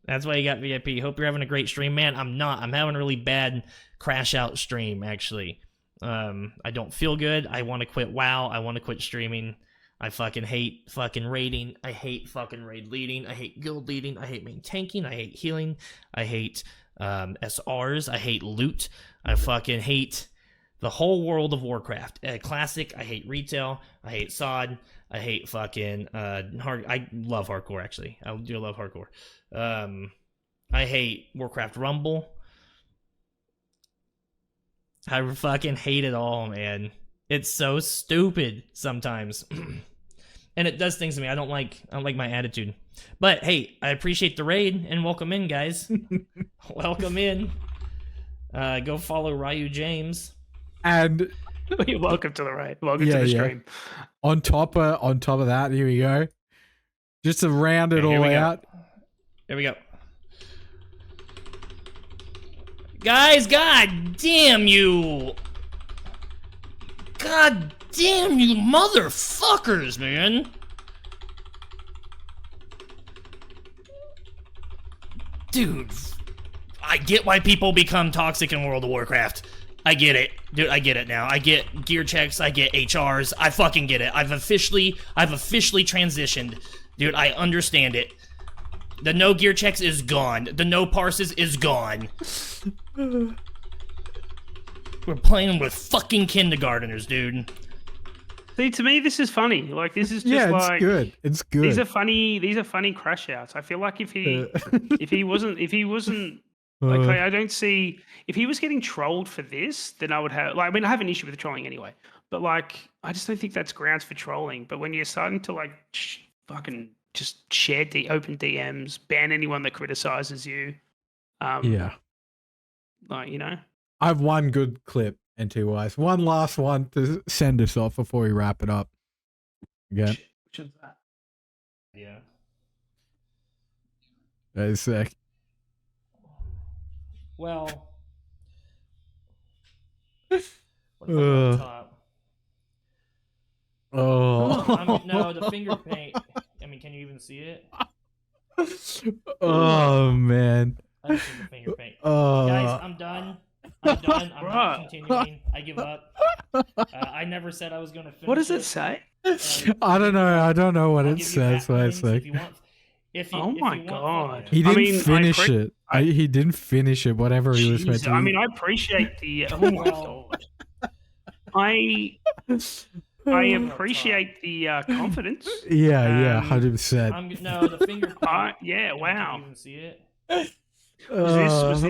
S4: That's why you got VIP. Hope you're having a great stream, man. I'm not. I'm having a really bad crash out stream, actually. I don't feel good. I want to quit WoW. I want to quit streaming. I fucking hate fucking raiding. I hate fucking raid leading. I hate guild leading. I hate main tanking. I hate healing. I hate SRs. I hate loot. I fucking hate the whole world of Warcraft. Classic. I hate retail. I hate SOD. I hate fucking hard. I love hardcore, actually. I do love hardcore. I hate Warcraft Rumble. I fucking hate it all, man. It's so stupid sometimes. And it does things to me. I don't like my attitude. But hey, I appreciate the raid and welcome in, guys. Welcome in. Go follow Ryu James.
S1: And
S2: you're welcome to the raid. Welcome to the stream.
S1: On top of that, here we go. Just to round it all out.
S4: Here we go. Guys, god damn you! God damn you motherfuckers, man! Dude, I get why people become toxic in World of Warcraft. I get it. Dude, I get it now. I get gear checks, I get HRs, I fucking get it. I've officially transitioned. Dude, I understand it. The no gear checks is gone. The no parses is gone. We're playing with fucking kindergarteners, dude.
S2: See, to me, this is funny. Like, this is just
S1: it's good. It's good.
S2: These are funny crash outs. I feel like if he wasn't like, I don't see if he was getting trolled for this, then I would have like. I mean, I have an issue with the trolling anyway, but like, I just don't think that's grounds for trolling. But when you're starting to like fucking just share open DMs, ban anyone that criticizes you. Like, you know.
S1: I have one good clip, NT-wise. One last one to send us off before we wrap it up. Again.
S2: Which one's that?
S4: Yeah.
S1: That is sick.
S4: Well. What about top?
S1: Oh.
S4: I mean, no, the finger paint. I mean, can you even see it?
S1: Oh man.
S4: I just need the finger paint. Guys, I'm done. I'm done. I'm not
S2: Bruh.
S4: continuing. I give up. I never said I was going to finish
S2: What does it
S4: it.
S2: say?
S1: I don't know. I don't know what
S4: I'll
S1: it
S4: give you back
S1: says. What
S4: coins
S1: it's like.
S4: if you want.
S2: Oh
S4: If
S2: my
S4: you want
S2: God.
S1: He
S2: I
S1: didn't
S2: mean,
S1: finish it. He didn't finish it. Whatever he was meant
S2: Jeez,
S1: to.
S2: I mean, I appreciate the. Oh my God. I appreciate the confidence.
S1: Yeah, 100%.
S4: No, the finger paint.
S2: Yeah,
S4: Can
S2: wow.
S4: you even see it?
S2: Was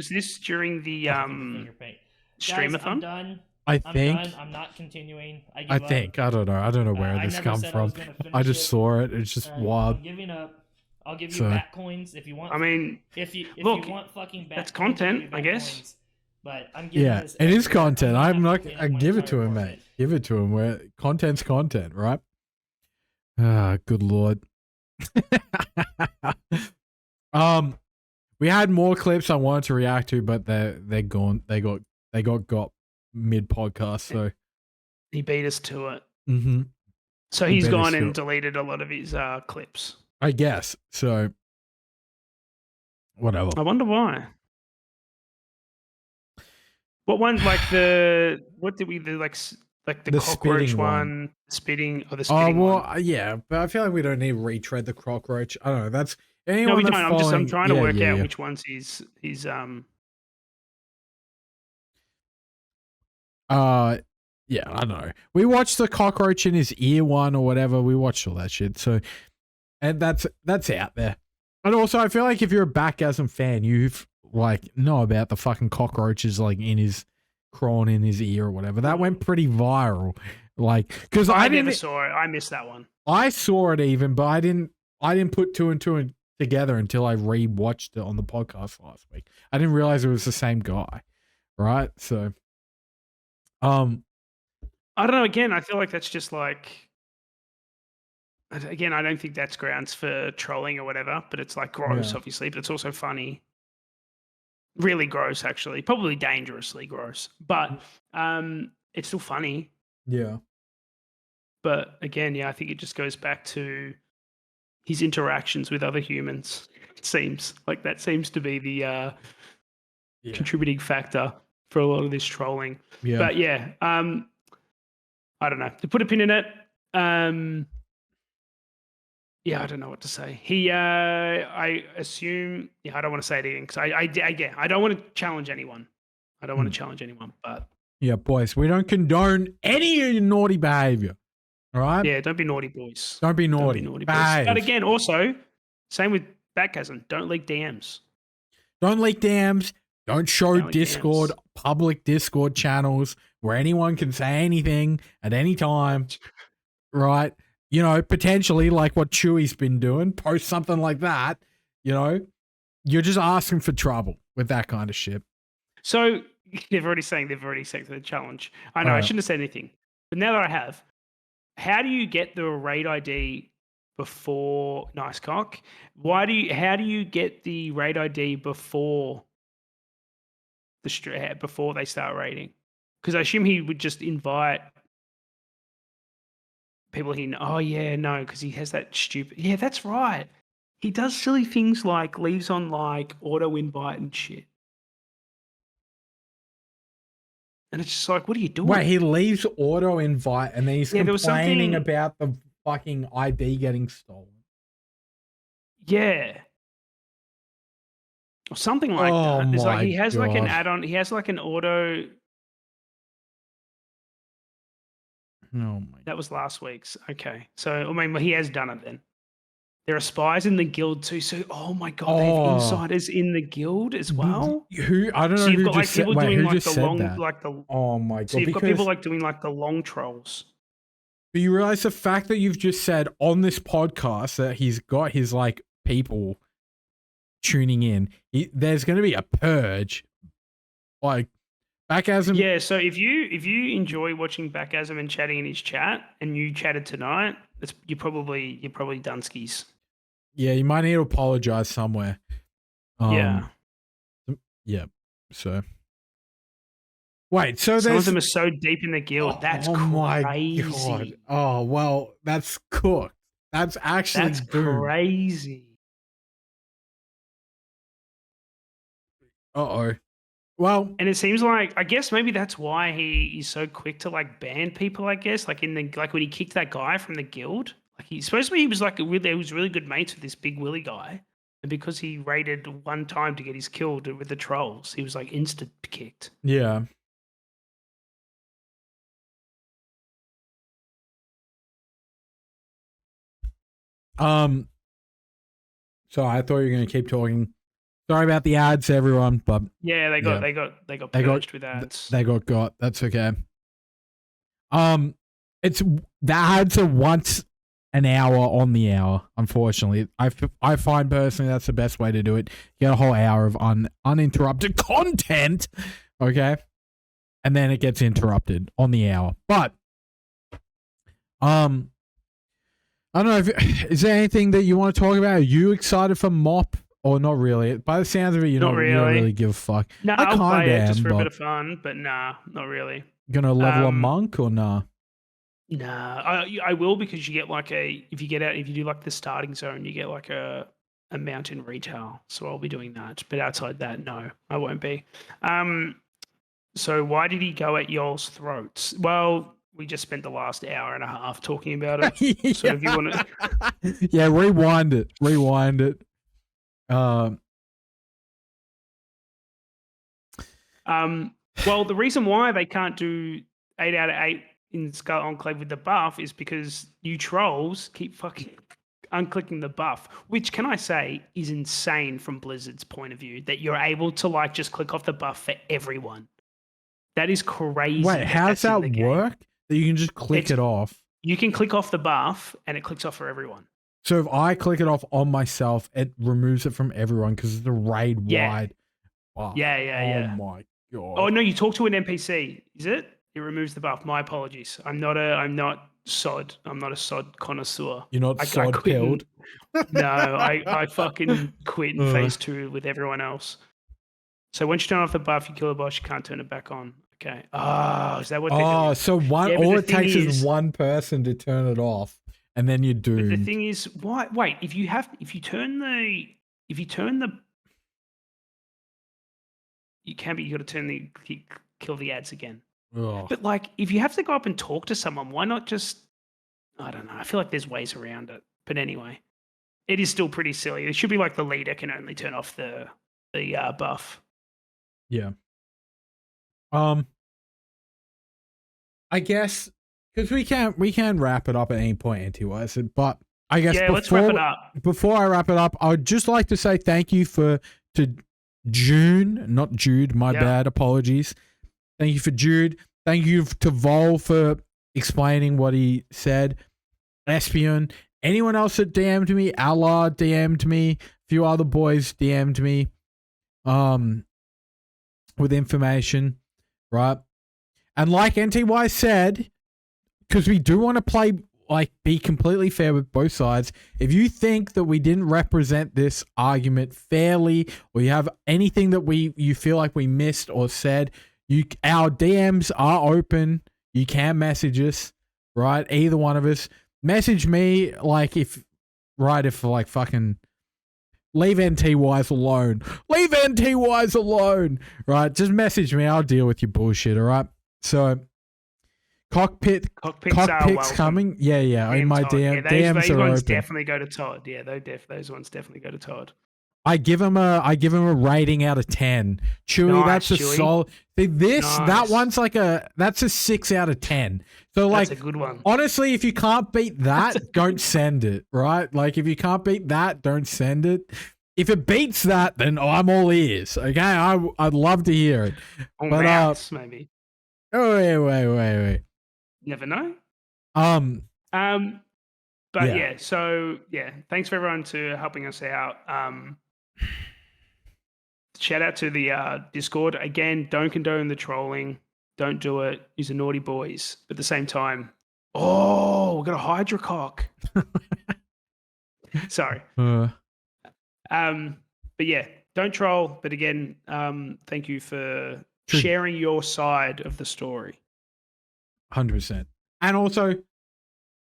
S2: this during the
S4: Finger paint. Guys, I'm
S2: streamathon?
S4: done.
S1: I
S4: I'm
S1: think.
S4: done. I'm not continuing. I give
S1: I
S4: up.
S1: think. I don't know. I don't know where
S4: I
S1: this
S4: never
S1: come
S4: said I was
S1: from.
S4: gonna finish
S1: I just
S4: it.
S1: saw it. It's just wild.
S4: I'm giving up. I'll give you
S1: So-
S4: back coins if you want.
S2: I mean,
S4: if you
S2: look,
S4: want fucking back
S2: that's
S4: coins, I'll give
S2: content,
S4: you
S2: I
S4: back
S2: guess.
S4: coins. But I'm giving
S1: Yeah,
S4: this
S1: it is
S4: everywhere.
S1: content.
S4: I'm
S1: I'm
S4: not
S1: not.
S4: clean up
S1: I
S4: my
S1: give it to
S4: entire
S1: him, mate.
S4: apartment.
S1: Give it to him. Where content's content, right? Ah, good lord. We had more clips I wanted to react to, but they're gone. They got mid podcast. So
S2: he beat us to it.
S1: mm-hmm.
S2: So
S1: He
S2: he's
S1: beat us
S2: gone
S1: to
S2: and
S1: it.
S2: deleted a lot of his clips.
S1: I guess so. Whatever.
S2: I wonder why. What one? Like the what did we do? Like the
S1: The
S2: cockroach
S1: spitting
S2: one, spitting or the
S1: Oh
S2: spitting
S1: well,
S2: one.
S1: yeah, but I feel like we don't need to retread the cockroach. I don't know. That's
S2: No,
S1: anyone
S2: we
S1: that's
S2: don't. I'm
S1: following.
S2: trying to work out
S1: yeah.
S2: which ones he's
S1: Yeah, I don't know. We watched the cockroach in his ear one or whatever. We watched all that shit. So, and that's out there. And also, I feel like if you're a BATGASM fan, you've like know about the fucking cockroaches like in his crawling in his ear or whatever. That went pretty viral. Like, because
S2: I never saw it. I missed that one.
S1: I saw it even, but I didn't put two and two together until I re-watched it on the podcast last week. I didn't realize it was the same guy, right? So,
S2: I don't know. Again, I feel like that's just like. Again, I don't think that's grounds for trolling or whatever, but it's like gross,
S1: Yeah.
S2: obviously, but it's also funny. Really gross, actually. Probably dangerously gross, but it's still funny.
S1: yeah.
S2: But again, yeah, I think it just goes back to his interactions with other humans. It seems like that seems to be the contributing factor for a lot of this trolling.
S1: Yeah.
S2: But yeah, I don't know. To put a pin in it, yeah, I don't know what to say. I assume, I don't want to say it again because I don't want to challenge anyone. I don't want to challenge anyone, but
S1: Yeah, boys, we don't condone any of your naughty behavior. All right?
S2: yeah, don't be naughty, boys.
S1: Don't be naughty.
S2: Don't be naughty, boys.
S1: Behave.
S2: But again, also, same with BATGASM. Don't leak DMs.
S1: Don't leak DMs. Don't show
S2: Don't leak
S1: Discord,
S2: DMs.
S1: public Discord channels where anyone can say anything at any time. Right? You know, potentially like what Chewy's been doing, post something like that. You know, you're just asking for trouble with that kind of shit.
S2: So they've already accepted the challenge. I know I shouldn't have said anything, but now that I have, how do you get the raid ID before Nice Cock? How do you get the raid ID before before they start raiding? Because I assume he would just invite people oh yeah, no, because he has that stupid. Yeah, that's right. He does silly things like leaves on like auto invite and shit. And it's just like, what are you doing?
S1: Wait, he leaves auto invite and then he's
S2: Yeah, there was
S1: complaining
S2: something-
S1: about the fucking ID getting stolen.
S2: Yeah. Or something like
S1: Oh
S2: that. It's like
S1: my
S2: he has like an
S1: God.
S2: add-on. He has like an auto.
S1: Oh my.
S2: That was last week's. Okay. So, I mean, he has done it then. There are spies in the guild too. So, oh my God, they have insiders in the guild as well.
S1: Who? I don't know
S2: So you've
S1: who
S2: got like
S1: just said.
S2: people
S1: Wait,
S2: doing
S1: who
S2: like
S1: just
S2: the
S1: said
S2: long,
S1: that?
S2: like the.
S1: Oh my God.
S2: So you've got
S1: because
S2: people like doing like the long trolls.
S1: do you realize the fact that you've just said on this podcast that he's got his like people tuning in? There's going to be a purge. Like BATGASM.
S2: Yeah. So if you enjoy watching BATGASM and chatting in his chat, and you chatted tonight, you're probably Dunskies.
S1: Yeah, you might need to apologize somewhere.
S2: Yeah.
S1: Yeah. So. Wait, so
S2: Some of
S1: there's
S2: them are so deep in the guild. That's crazy.
S1: Oh well, that's cooked. That's actually
S2: That's
S1: doomed.
S2: crazy.
S1: Uh-oh. Well,
S2: And it seems like, I guess maybe that's why he is so quick to like ban people. I guess like when he kicked that guy from the guild, like he was like he was really good mates with this big Willy guy, and because he raided one time to get his killed with the trolls, he was like instant kicked.
S1: yeah. So I thought you were gonna keep talking. Sorry about the ads, everyone, but
S2: Yeah, they got purged with ads.
S1: they got. That's okay. It's the ads are once an hour on the hour. Unfortunately, I find personally that's the best way to do it. You get a whole hour of uninterrupted content, okay, and then it gets interrupted on the hour. But I don't know. Is there anything that you want to talk about? Are you excited for Mop or not really? By the sounds of it, you don't really give a fuck.
S2: No,
S1: I
S2: I'll play it
S1: am,
S2: just for a bit of fun, but nah, not really.
S1: Gonna level a monk or nah?
S2: Nah, I will, because you get like if you do like the starting zone, you get like a mountain retail. So I'll be doing that. But outside that, no, I won't be. So why did he go at y'all's throats? Well, we just spent the last hour and a half talking about it.
S1: Yeah.
S2: So if you want to,
S1: yeah, rewind it.
S2: Well, the reason why they can't do 8 out of 8 in Skull Enclave with the buff is because you trolls keep fucking unclicking the buff, which, can I say, is insane from Blizzard's point of view, that you're able to like just click off the buff for everyone. That is crazy.
S1: Wait, how does that work? That you can just click it off?
S2: You can click off the buff and it clicks off for everyone.
S1: So if I click it off on myself, it removes it from everyone because it's a raid wide. Wow.
S2: Yeah.
S1: Oh my god.
S2: Oh no, you talk to an NPC, is it? It removes the buff. My apologies. I'm not sod. I'm not a sod connoisseur.
S1: You're not sod pilled.
S2: No, I fucking quit in phase 2 with everyone else. So once you turn off the buff, you kill a boss, you can't turn it back on. Okay. Oh, is that what they're doing?
S1: Oh, so all it takes is one person to turn it off, and then you're doomed.
S2: But the thing is, why? Wait, if you turn the, you can, but you got to kill the ads again.
S1: Ugh.
S2: But like, if you have to go up and talk to someone, why not just? I don't know. I feel like there's ways around it. But anyway, it is still pretty silly. It should be like the leader can only turn off the buff.
S1: Yeah. I guess because we can wrap it up at any point, anti-wise, but I guess
S2: let's wrap it up.
S1: Before I wrap it up, I would just like to say thank you to June, not Jude. My bad. Apologies. Thank you for Jude. Thank you to Vol for explaining what he said. Espion. Anyone else that DM'd me, Allah DM'd me. A few other boys DM'd me. With information, right? And like NTY said, because we do want to play, like, be completely fair with both sides. If you think that we didn't represent this argument fairly, or you have anything that you feel like we missed or said, our DMs are open. You can message us, right? Either one of us. Message me, like, if like fucking leave NTYs alone. Leave NTYs alone, right? Just message me. I'll deal with your bullshit, all right? So, cockpit's coming. Yeah. In my DMs
S2: those
S1: are
S2: ones
S1: open.
S2: definitely go to Todd. Yeah, those ones definitely go to Todd.
S1: I give him a rating out of 10. Chewy,
S2: Nice,
S1: that's a
S2: Chewy.
S1: solid.
S2: Nice.
S1: That one's like that's a 6 out of 10. So like,
S2: that's a good one.
S1: Honestly, if you can't beat that, don't send it, right? Like, if you can't beat that, don't send it. If it beats that, then I'm all ears. Okay, I'd love to hear it.
S2: Or
S1: but
S2: mouse, maybe.
S1: Oh wait.
S2: Never know. But
S1: Yeah.
S2: So thanks for everyone to helping us out. Shout out to the Discord. Again, don't condone the trolling. Don't do it. Use the naughty boys. But at the same time, we got a Hydra cock. Sorry. But yeah, don't troll. But again, thank you for sharing your side of the story.
S1: 100%. And also,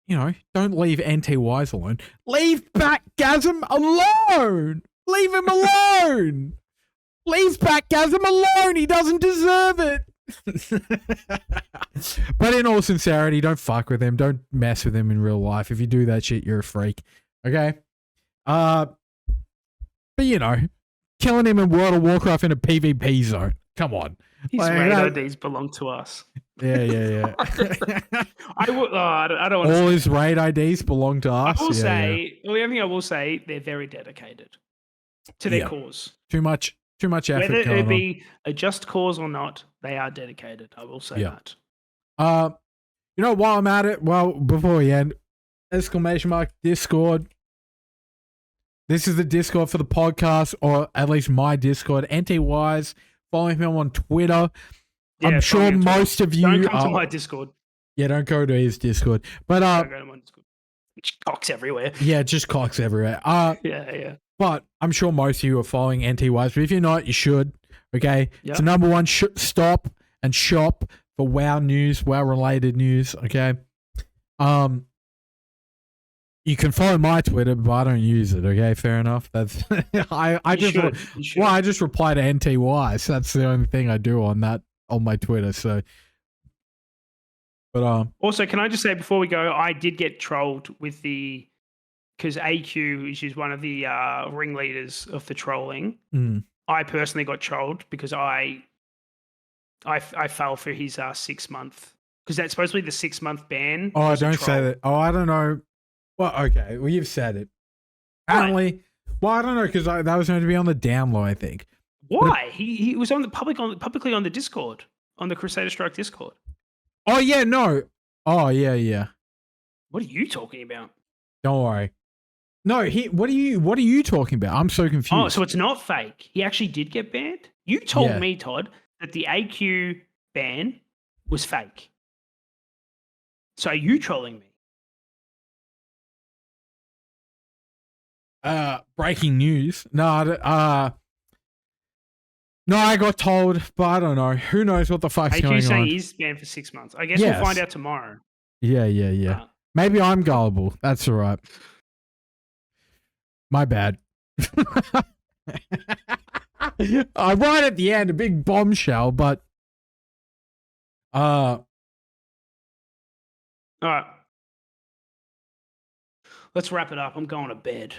S1: don't leave NTYs alone. Leave BATGASM alone. Leave him alone. Leave BATGASM alone. He doesn't deserve it. But in all sincerity, don't fuck with him. Don't mess with him in real life. If you do that shit, you're a freak. Okay? But you know, killing him in World of Warcraft in a PvP zone. Come on.
S2: His
S1: Like,
S2: raid IDs belong to us.
S1: Yeah.
S2: I don't want
S1: All
S2: to
S1: his raid IDs belong to us.
S2: I will say, well, the only thing I will say, they're very dedicated to their cause.
S1: Too much effort
S2: Whether
S1: going
S2: it be a just cause or not, they are dedicated. I will say that.
S1: You know, while I'm at it, well, before we end, !Discord. This is the Discord for the podcast, or at least my Discord. NTWise. Follow him on Twitter.
S2: Yeah,
S1: I'm sure most of you
S2: don't come to my Discord.
S1: Yeah, don't go to his Discord. But
S2: Don't go to my Discord. Cocks everywhere.
S1: Yeah, just cocks everywhere.
S2: Yeah.
S1: But I'm sure most of you are following NTWise. But if you're not, you should. Okay, It's the number one stop and shop for WoW news, WoW related news. Okay, you can follow my Twitter, but I don't use it. Okay, fair enough. That's I just reply to NTWise. That's the only thing I do on my Twitter. So, but
S2: also, can I just say before we go, I did get trolled with because AQ, which is one of the ringleaders of the trolling. I personally got trolled because I fell for his 6 month, because that's supposed to be the 6 month ban.
S1: Oh, don't say that. Oh, I don't know. Well, okay. Well, you've said it. Apparently, well, I don't know, because that was going to be on the down low, I think.
S2: Why? He was on the publicly on the Discord, on the Crusader Strike Discord.
S1: Oh yeah, no. Oh yeah.
S2: What are you talking about?
S1: Don't worry. No, what are you talking about? I'm so confused.
S2: Oh, so it's not fake. He actually did get banned? You told me, Todd, that the AQ ban was fake. So are you trolling me?
S1: Breaking news. No, I got told, but I don't know. Who knows what the fuck's going on?
S2: AQ saying he's banned for 6 months. I guess we'll find out tomorrow.
S1: Yeah. Maybe I'm gullible. That's all right. My bad. I write at the end a big bombshell, but
S2: all right. Let's wrap it up. I'm going to bed.